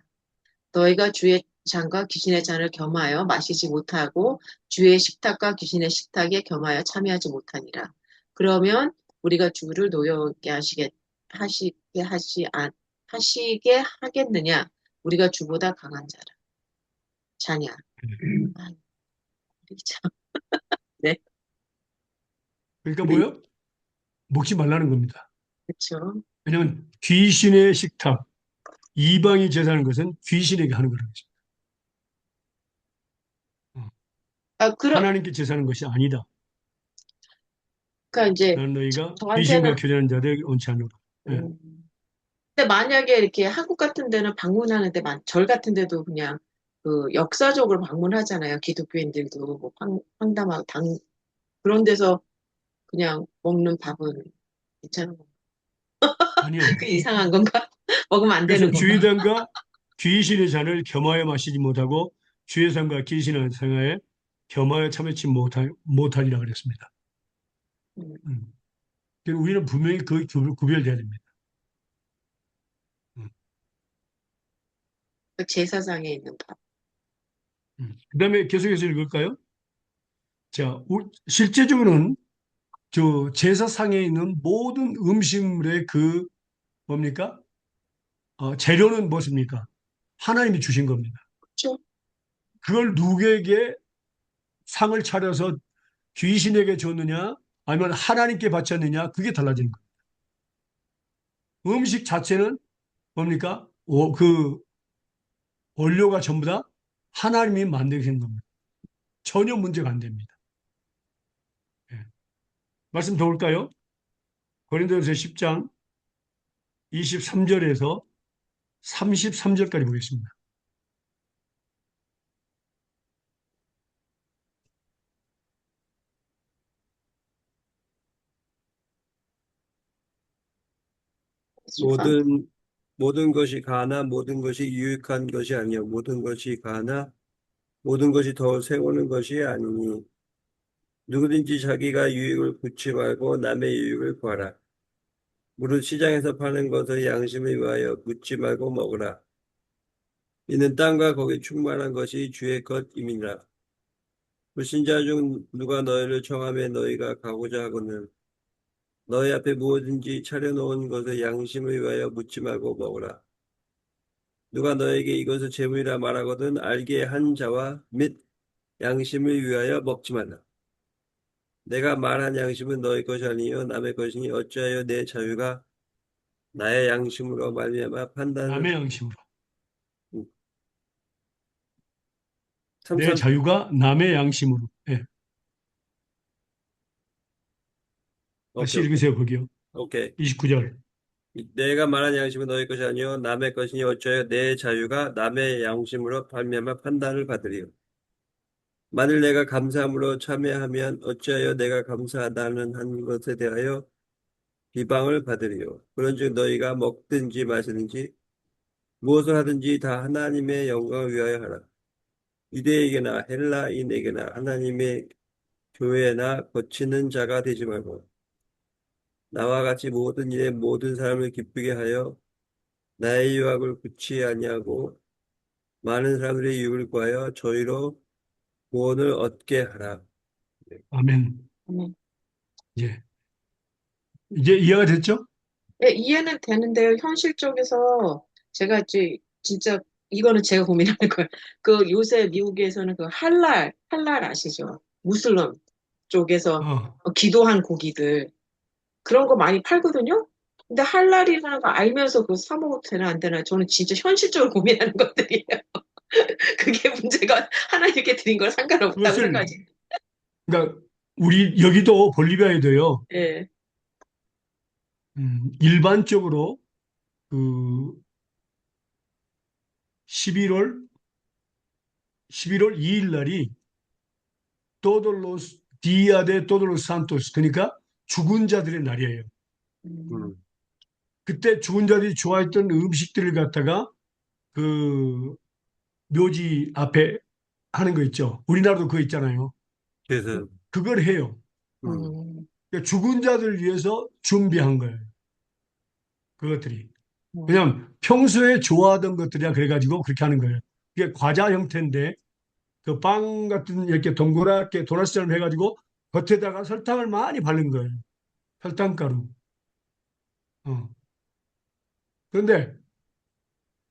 너희가 주의 잔과 귀신의 잔을 겸하여 마시지 못하고 주의 식탁과 귀신의 식탁에 겸하여 참여하지 못하니라. 그러면 우리가 주를 노여우게 하시게 하겠느냐? 우리가 주보다 강한 자냐? 아, 우리 참, 네, 그러니까 우리 뭐요? 먹지 말라는 겁니다. 그렇죠. 왜냐하면 귀신의 식탁, 이방이 제사하는 것은 귀신에게 하는 거라는 것입니다. 아, 하나님께 제사하는 것이 아니다. 그러니까 이제 나는 너희가 귀신과 저한테는 교제하는 자들 원치 않노라. 예. 근데 만약에 이렇게 한국 같은 데는 방문하는데 절 같은 데도 그냥 그 역사적으로 방문하잖아요. 기독교인들도 뭐 황담하고 그런 데서 그냥 먹는 밥은 괜찮은 건가? 아니요. 그 이상한 건가? 먹으면 안 그래서 되는 건가? 주의단과 귀신의 잔을 겸하여 마시지 못하고 주의 삶과 기신의 생활에 겸하여 참여치 못하리라 그랬습니다. 음, 음. 그러니까 우리는 분명히 그 구별돼야 됩니다. 음. 그 제사장에 있는 밥. 그다음에 계속해서 읽을까요? 자, 실제적으로는 저 제사상에 있는 모든 음식물의 그 뭡니까? 재료는 무엇입니까? 하나님이 주신 겁니다. 그렇죠? 그걸 누구에게 상을 차려서 귀신에게 줬느냐, 아니면 하나님께 바쳤느냐, 그게 달라지는 거예요. 음식 자체는 뭡니까? 그 원료가 전부 다 하나님이 만드신 겁니다. 전혀 문제가 안 됩니다. 예. 말씀 더 볼까요? 고린도전서 10장 23절에서 33절까지 보겠습니다. 술판. 모든 것이 가나 모든 것이 유익한 것이 아니요 모든 것이 가나 모든 것이 더 세우는 것이 아니니 누구든지 자기가 유익을 구치 말고 남의 유익을 구하라. 무릇 시장에서 파는 것을 양심을 위하여 묻지 말고 먹으라. 이는 땅과 거기 충만한 것이 주의 것임이니라. 불신자 중 누가 너희를 청하며 너희가 가고자 하거늘 너희 앞에 무엇든지 차려놓은 것을 양심을 위하여 묻지 말고 먹으라. 누가 너에게 이것을 재물이라 말하거든 알게 한 자와 및 양심을 위하여 먹지 말라. 내가 말한 양심은 너희 것이 아니요 남의 것이니 어찌하여 내 자유가 나의 양심으로 말미암아 판단을 남의 양심으로. 내 33 자유가 남의 양심으로. 예. 다시 오케이 오케이 읽으세요, 거기요. 오케이 29절. 내가 말한 양심은 너희 것이 아니요 남의 것이니 어찌하여 내 자유가 남의 양심으로 말미암아 판단을 받으리요. 만일 내가 감사함으로 참여하면 어찌하여 내가 감사하다는 한 것에 대하여 비방을 받으리요. 그런즉 너희가 먹든지 마시든지 무엇을 하든지 다 하나님의 영광을 위하여 하라. 유대에게나 헬라인에게나 하나님의 교회나 거치는 자가 되지 말고 나와 같이 모든 일에 모든 사람을 기쁘게 하여 나의 유학을 굳이 아니하고 많은 사람들의 유익을 구하여 저희로 구원을 얻게 하라. 네. 아멘. 음. 예. 이제 이해가 됐죠? 예, 이해는 되는데요. 현실 쪽에서 제가 이제 진짜 이거는 제가 고민하는 거예요. 그 요새 미국에서는 그 할랄 아시죠? 무슬림 쪽에서 어. 기도한 고기들 그런 거 많이 팔거든요. 근데 할랄이라는 거 알면서 그거 사 먹어도 되나 안 되나 저는 진짜 현실적으로 고민하는 것들이에요. 그게 문제가 하나님께 드린 걸 상관없다고 그것을, 생각하지. 그러니까, 우리, 여기도 볼리비아에도요, 예. 일반적으로 그 11월, 11월 2일 날이 디아 데 토돌로스 산토스, 그러니까 죽은 자들의 날이에요. 음, 음, 그때 죽은 자들이 좋아했던 음식들을 갖다가 그 묘지 앞에 하는 거 있죠. 우리나라도 그거 있잖아요. 그래서 그걸 해요. 음, 음, 그러니까 죽은 자들 위해서 준비한 거예요. 그것들이. 음, 왜냐하면 평소에 좋아하던 것들이야 그래가지고 그렇게 하는 거예요. 이게 과자 형태인데 그 빵 같은 이렇게 동그랗게 도넛처럼 해가지고 겉에다가 설탕을 많이 바른 거예요. 설탕가루. 어. 그런데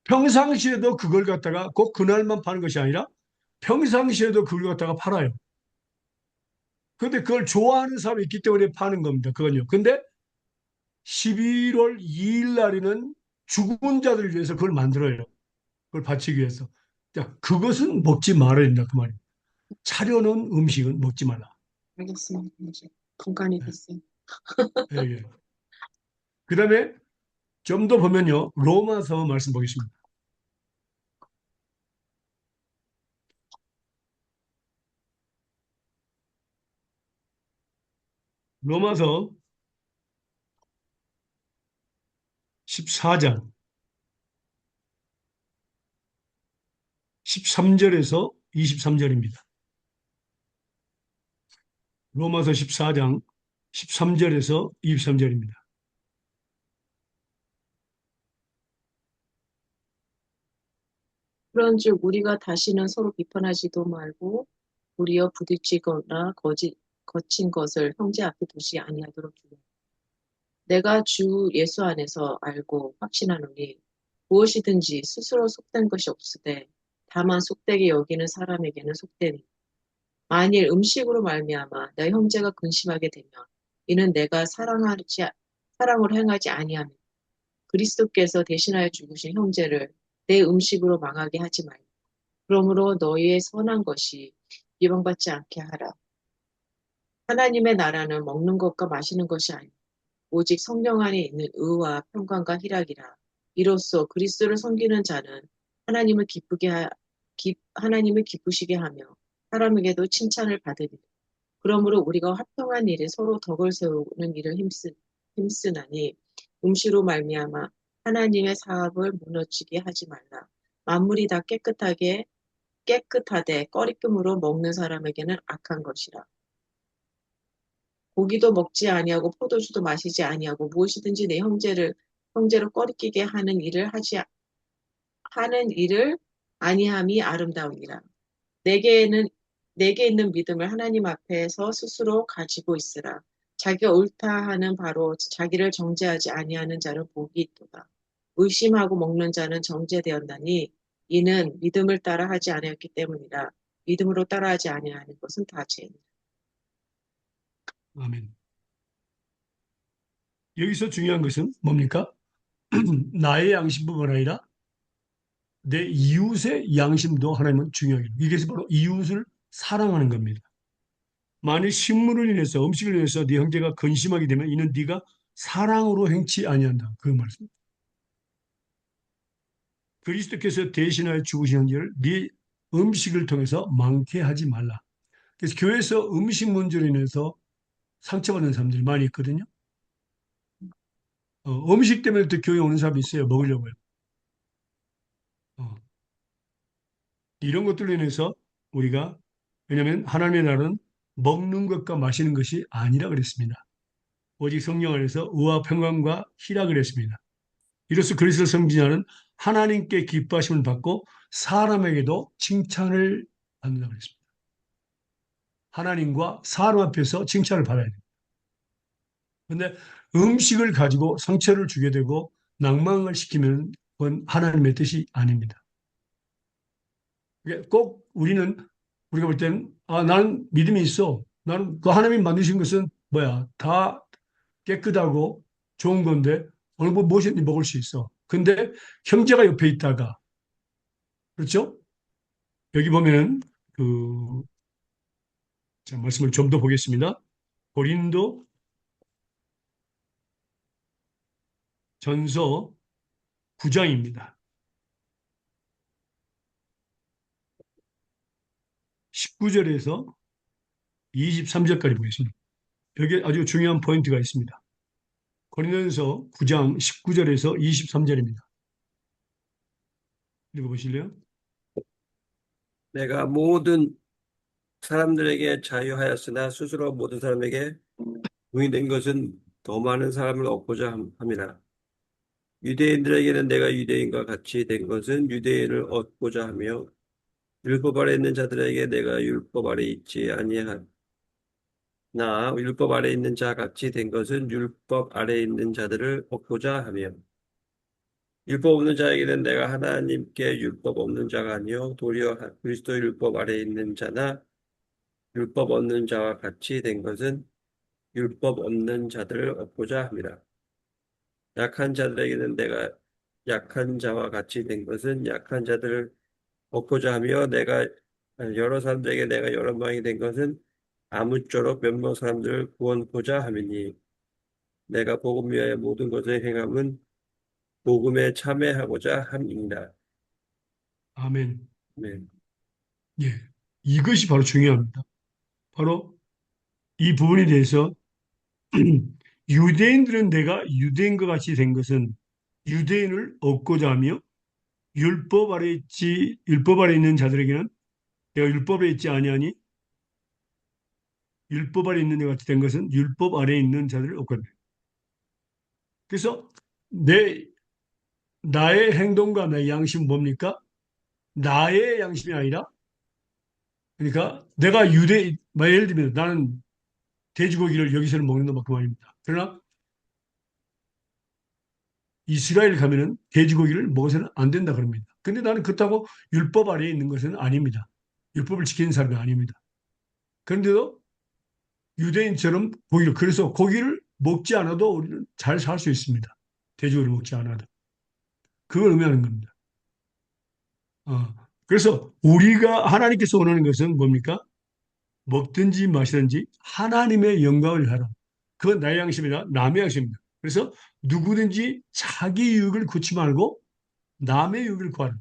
평상시에도 그걸 갖다가 꼭 그날만 파는 것이 아니라 평상시에도 그걸 갖다가 팔아요. 근데 그걸 좋아하는 사람이 있기 때문에 파는 겁니다. 그건요. 근데 11월 2일 날에는 죽은 자들을 위해서 그걸 만들어요. 그걸 바치기 위해서. 자, 그것은 먹지 말아야 된다. 그 말이에요. 차려놓은 음식은 먹지 말라. 알겠습니다. 이제 건강이 예, 됐어요. 예. 예. 그 다음에 좀 더 보면요. 로마서 말씀 보겠습니다. 로마서 14장 13절에서 23절입니다. 로마서 14장 13절에서 23절입니다. 그런즉 우리가 다시는 서로 비판하지도 말고 도리어 부딪히거나 거친 것을 형제 앞에 두지 아니하도록 주의하라. 내가 주 예수 안에서 알고 확신하노니 무엇이든지 스스로 속된 것이 없으되 다만 속되게 여기는 사람에게는 속되니 만일 음식으로 말미암아 내 형제가 근심하게 되면 이는 내가 사랑으로 행하지 아니하며 그리스도께서 대신하여 죽으신 형제를 내 음식으로 망하게 하지 말라. 그러므로 너희의 선한 것이 비방받지 않게 하라. 하나님의 나라는 먹는 것과 마시는 것이 아니라 오직 성령 안에 있는 의와 평강과 희락이라. 이로써 그리스도를 섬기는 자는 하나님을 기쁘시게 하며 사람에게도 칭찬을 받으리라. 그러므로 우리가 화평한 일에 서로 덕을 세우는 일을 힘쓰나니 음식으로 말미암아 하나님의 사업을 무너지게 하지 말라. 만물이 다 깨끗하되 꺼리낌으로 먹는 사람에게는 악한 것이라. 고기도 먹지 아니하고 포도주도 마시지 아니하고 무엇이든지 내 형제로 꺼리끼게 하는 일을 아니함이 아름다우니라. 내게 있는 믿음을 하나님 앞에서 스스로 가지고 있으라. 자기가 옳다 하는 바로 자기를 정죄하지 아니하는 자는 복이 있도다. 의심하고 먹는 자는 정죄되었나니 이는 믿음을 따라 하지 아니했기 때문이라. 믿음으로 따라하지 아니하는 것은 다 죄니라. 아멘. 여기서 중요한 것은 뭡니까? 나의 양심뿐만 아니라 내 이웃의 양심도 하나님은 중요해요. 이것이 바로 이웃을 사랑하는 겁니다. 만일 식물을 인해서 음식을 인해서 네 형제가 근심하게 되면 이는 네가 사랑으로 행치 아니한다. 그 말씀. 그리스도께서 대신하여 죽으신 형제를 네 음식을 통해서 많게 하지 말라. 그래서 교회에서 음식 문제로 인해서 상처받는 사람들이 많이 있거든요. 음식 때문에 또 교회 오는 사람이 있어요. 먹으려고요. 어, 이런 것들로 인해서 우리가 왜냐하면 하나님의 나라는 먹는 것과 마시는 것이 아니라 그랬습니다. 오직 성령 안에서 의와 평강과 희락을 했습니다. 이로써 그리스도 성지자는 하나님께 기뻐하심을 받고 사람에게도 칭찬을 받는다고 그랬습니다. 하나님과 사람 앞에서 칭찬을 받아야 됩니다. 그런데 음식을 가지고 상처를 주게 되고 낭망을 시키면 그건 하나님의 뜻이 아닙니다. 꼭 우리가 볼 때는 나는 믿음이 있어. 나는 그 하나님이 만드신 것은 뭐야? 다 깨끗하고 좋은 건데 어느 뭐 무엇이든지 먹을 수 있어. 근데 형제가 옆에 있다가 그렇죠? 여기 보면은 그 자, 말씀을 좀 더 보겠습니다. 고린도 전서 9장입니다. 19절에서 23절까지 보겠습니다. 여기 아주 중요한 포인트가 있습니다. 고린도전서 9장 19절에서 23절입니다. 읽어보실래요? 내가 모든 사람들에게 자유하였으나 스스로 모든 사람에게 부인된 것은 더 많은 사람을 얻고자 함이라. 유대인들에게는 내가 유대인과 같이 된 것은 유대인을 얻고자 하며 율법 아래 있는 자들에게 내가 율법 아래 있지 아니하나 율법 아래 있는 자 같이 된 것은 율법 아래 있는 자들을 얻고자 하며 율법 없는 자에게는 내가 하나님께 율법 없는 자가 아니요 도리어 그리스도 율법 아래 있는 자나 율법 없는 자와 같이 된 것은 율법 없는 자들을 얻고자 함이라. 약한 자들에게는 내가 약한 자와 같이 된 것은 약한 자들을 얻고자 하며 여러 사람들에게 내가 여러 모양이 된 것은 아무쪼록 몇몇 사람들을 구원고자 함이니 내가 복음 위하여 모든 것을 행함은 복음에 참여하고자 함이니라. 아멘. 네. 예. 이것이 바로 중요합니다. 바로 이 부분에 대해서 유대인들은 내가 유대인과 같이 된 것은 유대인을 얻고자 하며 율법 아래 있는 자들에게는 내가 율법에 있지 아니하니 율법 아래 있는 자 같이 된 것은 율법 아래 있는 자들을 얻거든. 그래서 내 나의 행동과 나의 양심은 뭡니까? 나의 양심이 아니라 그러니까 내가 예를 들면 나는 돼지고기를 여기서는 먹는 것만큼 아닙니다. 그러나 이스라엘 가면은 돼지고기를 먹어서는 안 된다 그럽니다. 근데 나는 그렇다고 율법 아래에 있는 것은 아닙니다. 율법을 지키는 사람이 아닙니다. 그런데도 유대인처럼 그래서 고기를 먹지 않아도 우리는 잘 살 수 있습니다. 돼지고기를 먹지 않아도. 그걸 의미하는 겁니다. 어, 그래서 우리가 하나님께서 원하는 것은 뭡니까? 먹든지 마시든지 하나님의 영광을 하라. 그건 나의 양심이나 남의 양심입니다. 그래서 누구든지 자기 유익을 구치 말고 남의 유익을 구하라.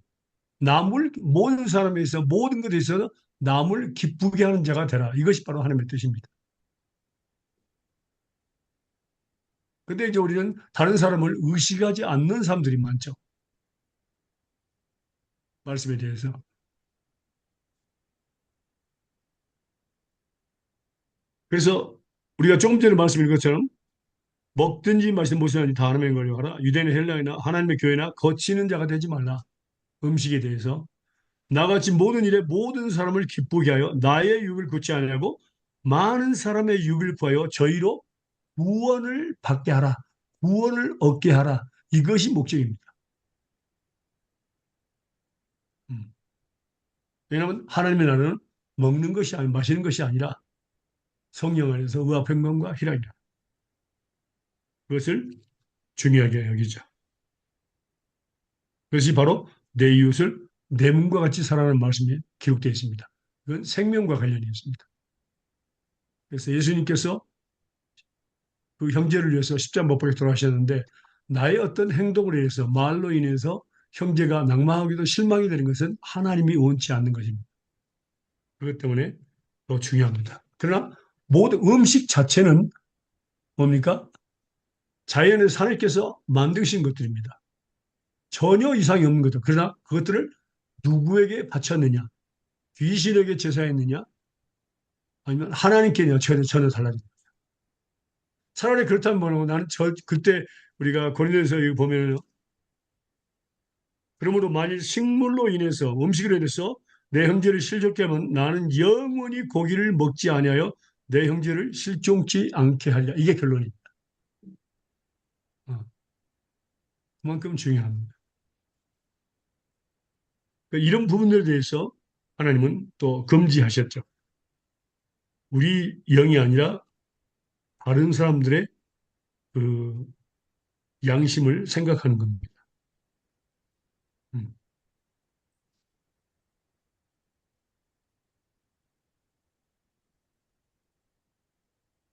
모든 사람에 있어 모든 것에 있어서 남을 기쁘게 하는 자가 되라. 이것이 바로 하나님의 뜻입니다. 근데 이제 우리는 다른 사람을 의식하지 않는 사람들이 많죠. 말씀에 대해서. 그래서 우리가 조금 전에 말씀드린 것처럼 먹든지 마시든 무엇이든지 다 하나님의 영광을 하라. 유대인의 헬라이나 하나님의 교회나 거치는 자가 되지 말라. 음식에 대해서. 나같이 모든 일에 모든 사람을 기쁘게 하여 나의 유익을 굳지 아니하고 많은 사람의 유익을 구하여 저희로 구원을 받게 하라. 구원을 얻게 하라. 이것이 목적입니다. 음. 왜냐하면 하나님의 나라는 먹는 것이 아니 마시는 것이 아니라 성령 안에서 의와 평강과 희락이라. 그것을 중요하게 여기죠. 그것이 바로 내 이웃을 내 몸과 같이 사랑하는 말씀이 기록되어 있습니다. 그건 생명과 관련이 있습니다. 그래서 예수님께서 그 형제를 위해서 십자가 못 박혀 돌아가셨는데 나의 어떤 행동으로 인해서 말로 인해서 형제가 낙망하기도 실망이 되는 것은 하나님이 원치 않는 것입니다. 그것 때문에 더 중요합니다. 그러나 모든 음식 자체는 뭡니까? 자연에서 하나님께서 만드신 것들입니다. 전혀 이상이 없는 것들. 그러나 그것들을 누구에게 바쳤느냐? 귀신에게 제사했느냐? 아니면 하나님께 전혀 달라집니다. 차라리 그렇다면 뭐라고 나는 그때 우리가 고린도에서 여기 보면 그러므로 만일 식물로 인해서 음식으로 인해서 내 형제를 실족케 하면 나는 영원히 고기를 먹지 아니하여 내 형제를 실종치 않게 하리라. 이게 결론입니다. 어, 그만큼 중요합니다. 그러니까 이런 부분들에 대해서 하나님은 또 금지하셨죠. 우리 영이 아니라 다른 사람들의 그 양심을 생각하는 겁니다. 음.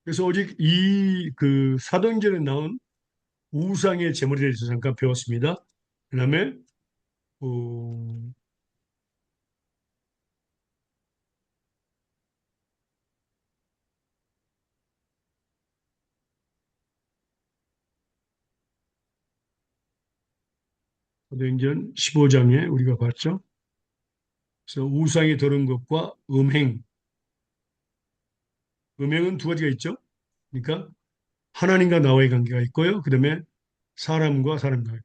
그래서 오직 이 그 사도행전에 나온 우상의 제물에 대해서 잠깐 배웠습니다. 그다음에 어, 사도행전 15장에 우리가 봤죠. 그래서 우상이 들은 것과 음행은 두 가지가 있죠. 그러니까 하나님과 나와의 관계가 있고요. 그다음에 사람과 사람과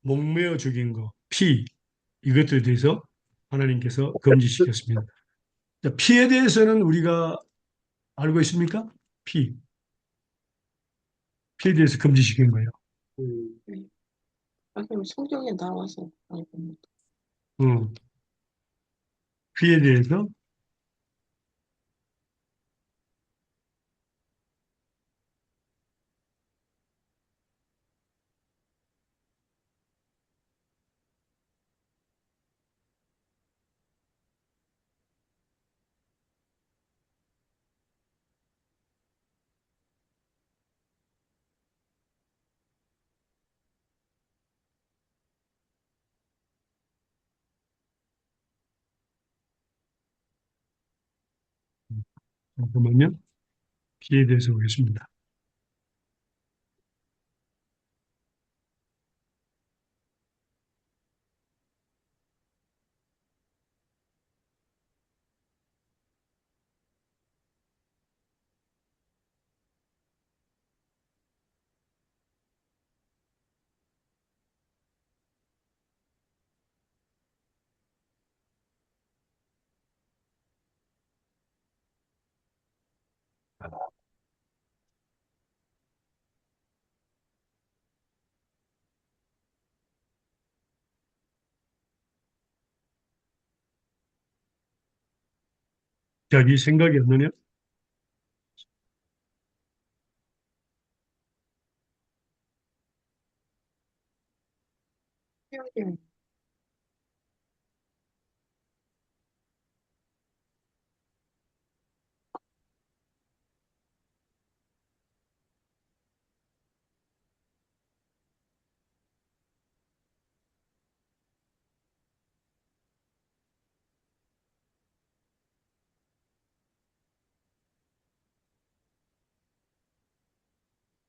목매어 죽인 거, 피 이것들에 대해서 하나님께서 금지시켰습니다. 자, 피에 대해서는 우리가 알고 있습니까? 피, 피에 대해서 금지시킨 거예요. 네. 그럼 성경에 나와서 알고 있습니다. 어, 피에 대해서 잠깐만요. 피에 대해서 보겠습니다. 자기 생각이 없느냐? 생각이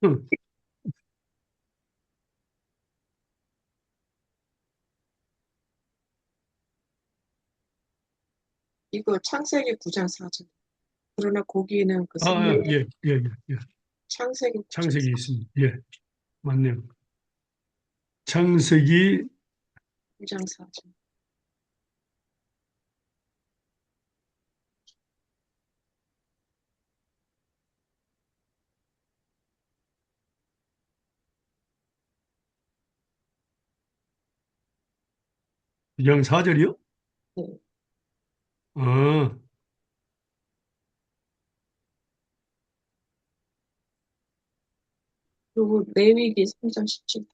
응. 이거 창세기 9장 4절. 그러나 고기는 그 아, 생명의 예, 예, 예, 예. 창세기 9장 창세기 4절. 있습니다. 예, 맞네요. 창세기 9장 4절. 2장 4절이요? 네. 아, 그리고 레위기 3장 17절.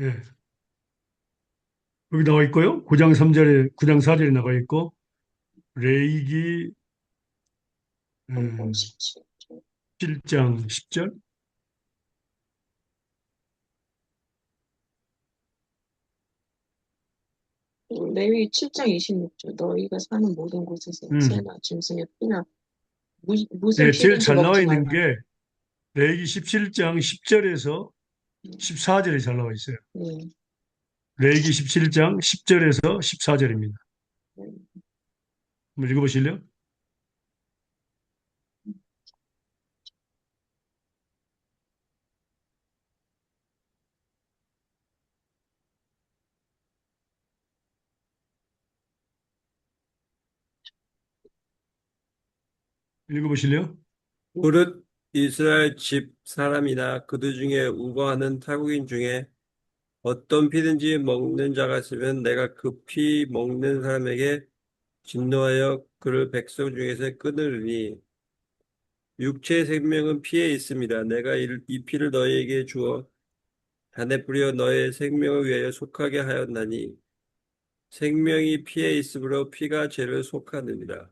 예. 여기 나와 있고요. 9장 3절에, 9장 4절에 나와 있고, 레이기 3장 17절. 7장 10절. 그리고 레위기 7장 26절. 너희가 사는 모든 곳에서 음. 새나 짐승의 피나 무슨 네, 제일 피든지 잘 나와 먹지 있는 말라. 게 레이기 17장 10절에서 14절에 잘 나와 있어요. 네. 레이기 17장 10절에서 14절입니다. 네. 한번 읽어보실래요? 읽어보실래요? 무릇 이스라엘 집 사람이나 그들 중에 우거하는 타국인 중에 어떤 피든지 먹는 자가 있으면 내가 그 피 먹는 사람에게 진노하여 그를 백성 중에서 끊으리니 육체의 생명은 피에 있습니다. 내가 이 피를 너희에게 주어 단에 뿌려 너의 생명을 위하여 속하게 하였나니 생명이 피에 있으므로 피가 죄를 속하느니라.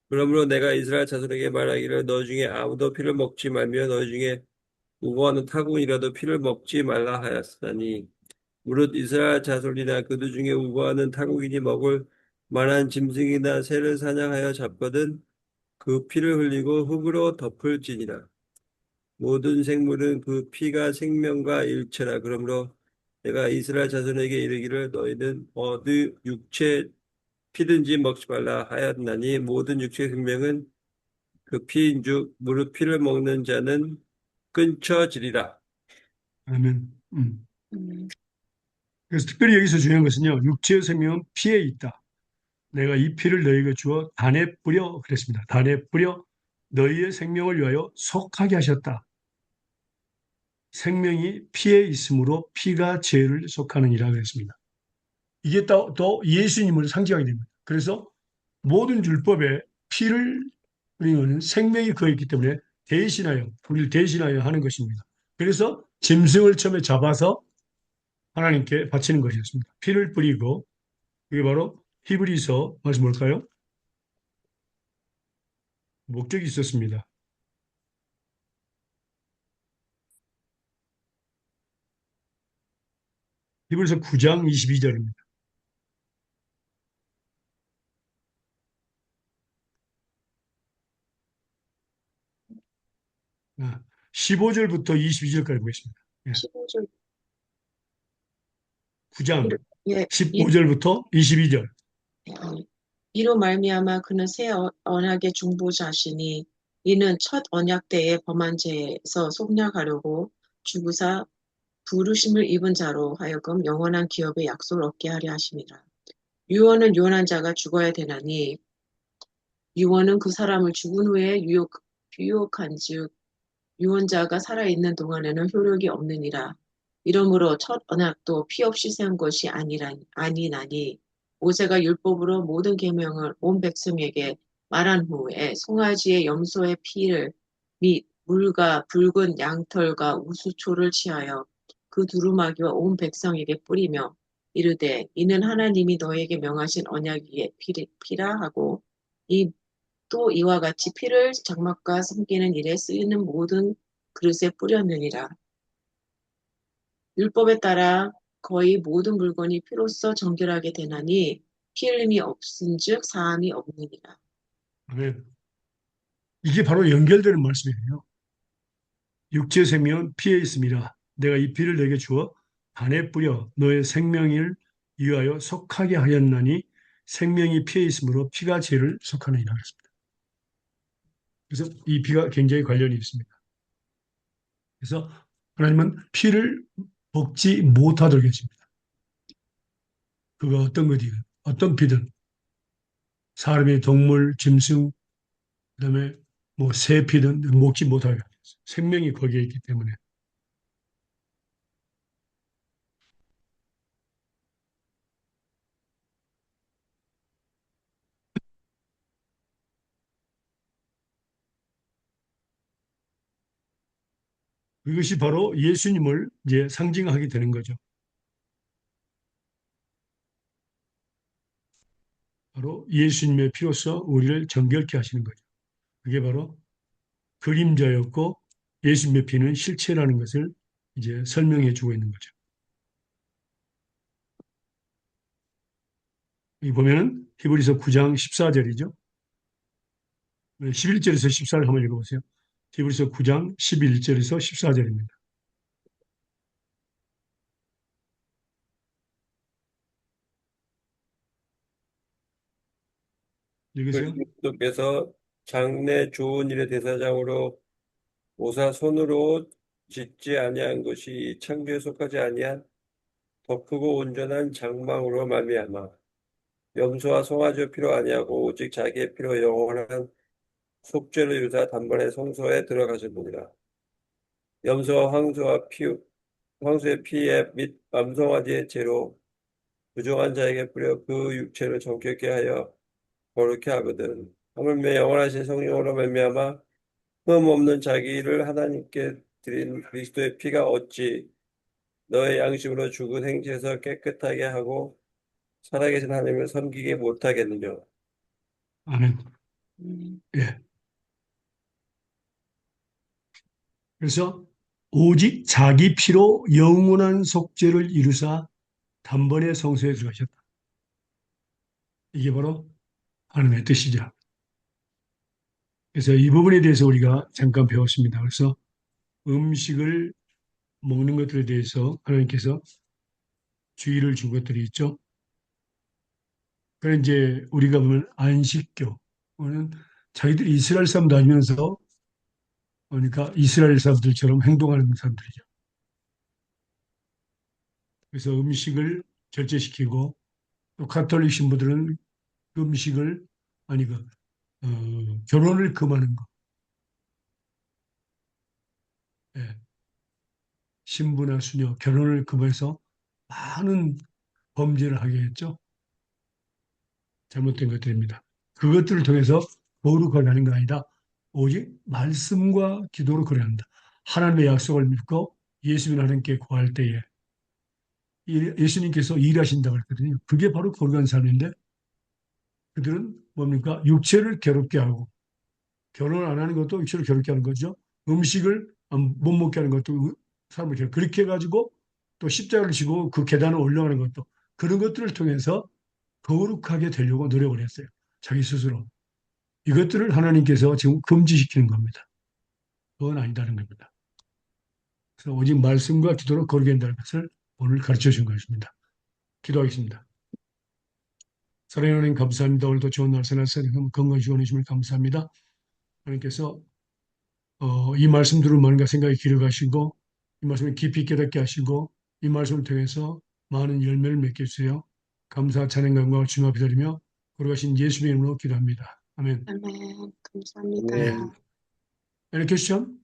그러므로 내가 이스라엘 자손에게 말하기를 너 중에 아무도 피를 먹지 말며 너희 중에 우고하는 타국이라도 피를 먹지 말라 하였으니 무릇 이스라엘 자손이나 그들 중에 우고하는 타국인이 먹을 만한 짐승이나 새를 사냥하여 잡거든 그 피를 흘리고 흙으로 덮을지니라. 모든 생물은 그 피가 생명과 일체라. 그러므로 내가 이스라엘 자손에게 이르기를 너희는 어느 육체 피든지 먹지 말라 하였나니 모든 육체 생명은 그 피인즉 무릇 피를 먹는 자는 끊쳐지리라. 아멘. 음. 그래서 특별히 여기서 중요한 것은요, 육체의 생명은 피에 있다. 내가 이 피를 너희에게 주어 단에 뿌려 그랬습니다. 단에 뿌려 너희의 생명을 위하여 속하게 하셨다. 생명이 피에 있으므로 피가 죄를 속하느니라 그랬습니다. 이게 또 예수님을 상징하게 됩니다. 그래서 모든 율법에 피를 우리는 생명이 거해 있기 때문에 대신하여 우리를 대신하여 하는 것입니다. 그래서 짐승을 처음에 잡아서 하나님께 바치는 것이었습니다. 피를 뿌리고 이게 바로 히브리서 말씀 볼까요? 목적이 있었습니다. 히브리서 9장 22절입니다. 15절부터 22절까지 보겠습니다. 15절. 9장 예, 15절부터 22절. 이로 말미암아 그는 새 언약의 중보자시니 이는 첫 언약 때에 범한 죄에서 속량하려고 주구사 부르심을 입은 자로 하여금 영원한 기업의 약속을 얻게 하려 하심이라. 유언은 유언한 자가 죽어야 되나니 유언은 그 사람을 죽은 후에 유혹한즉 유언자가 살아있는 동안에는 효력이 없느니라. 이러므로 첫 언약도 피 없이 세운 것이 아니나니 모세가 율법으로 모든 계명을 온 백성에게 말한 후에 송아지의 염소의 피를 및 물과 붉은 양털과 우수초를 취하여 그 두루마기와 온 백성에게 뿌리며 이르되 이는 하나님이 너에게 명하신 언약 위에 피라 하고 또 이와 같이 피를 장막과 섬기는 일에 쓰이는 모든 그릇에 뿌렸느니라. 율법에 따라 거의 모든 물건이 피로써 정결하게 되나니 피 흘림이 없은즉 사함이 없느니라. 아멘. 이게 바로 연결되는 말씀이에요. 육체의 생명은 피에 있습니다. 내가 이 피를 내게 주어 단에 뿌려 너의 생명을 위하여 속하게 하였나니 생명이 피에 있으므로 피가 죄를 속하느니라 그랬습니다. 그래서 이 피가 굉장히 관련이 있습니다. 그래서 하나님은 피를 먹지 못하도록 했습니다. 그가 어떤 것이든 어떤 피든 사람의 동물, 짐승, 그다음에 뭐 새 피든 먹지 못하게 했어요. 생명이 거기에 있기 때문에. 이것이 바로 예수님을 이제 상징하게 되는 거죠. 바로 예수님의 피로써 우리를 정결케 하시는 거죠. 그게 바로 그림자였고 예수님의 피는 실체라는 것을 이제 설명해 주고 있는 거죠. 여기 보면은 히브리서 9장 14절이죠. 11절에서 14절 한번 읽어보세요. 히브리서 9장 11절에서 14절입니다. 읽으세요. 그리스도께서 장래 좋은 일의 대사장으로 오사 손으로 짓지 아니한 것이 창조에 속하지 아니한 더 크고 온전한 장막으로 말미암아 염소와 송아지의 피로 아니하고 오직 자기의 피로 영원한 속죄를 이루사 단번에 성소에 들어가셨느니라. 염소와 황소의 피에 및 암송아지의 죄로 부정한 자에게 뿌려 그 육체를 정결케 하여 거룩케 하거든. 하물며 영원하신 성령으로 말미암아 흠 없는 자기를 하나님께 드린 그리스도의 피가 어찌 너의 양심으로 죽은 행실에서 깨끗하게 하고 살아계신 하나님을 섬기게 못하겠느냐. 아멘. 음, 예. 그래서 오직 자기 피로 영원한 속죄를 이루사 단번에 성소에 들어가셨다. 이게 바로 하나님의 뜻이죠. 그래서 이 부분에 대해서 우리가 잠깐 배웠습니다. 그래서 음식을 먹는 것들에 대해서 하나님께서 주의를 준 것들이 있죠. 그런 이제 우리가 보면 안식교는 자기들이 이스라엘 사람도 아니면서 그러니까 이스라엘 사람들처럼 행동하는 사람들이죠. 그래서 음식을 절제시키고 또 가톨릭 신부들은 그 음식을 아니 그 결혼을 금하는 거. 예. 신부나 수녀 결혼을 금해서 많은 범죄를 하게 했죠. 잘못된 것들입니다. 그것들을 통해서 거룩하게 하는 게 아니라 오직 말씀과 기도로 그래야 한다. 하나님의 약속을 믿고 예수님 하나님께 구할 때에 예수님께서 일하신다고 했거든요. 그게 바로 거룩한 삶인데 그들은 뭡니까? 육체를 괴롭게 하고 결혼을 안 하는 것도 육체를 괴롭게 하는 거죠. 음식을 못 먹게 하는 것도 사람을 그렇게 해가지고 또 십자가를 지고 그 계단을 올라가는 것도 그런 것들을 통해서 거룩하게 되려고 노력을 했어요. 자기 스스로. 이것들을 하나님께서 지금 금지시키는 겁니다. 그건 아니다는 겁니다. 그래서 오직 말씀과 기도로 거룩해 한다는 것을 오늘 가르쳐 준 것입니다. 기도하겠습니다. 사랑하는 하나님 감사합니다. 오늘도 좋은 날 새날 건강 지원해 주시면 감사합니다. 하나님께서 이 말씀들을 마음과 생각에 기록하시고 이 말씀을 깊이 깨닫게 하시고 이 말씀을 통해서 많은 열매를 맺게 해주세요. 감사 찬양 감사와 주님 앞에 드리며 거룩하신 예수님의 이름으로 기도합니다. 아멘. 아멘. 감사합니다. 예. Any question?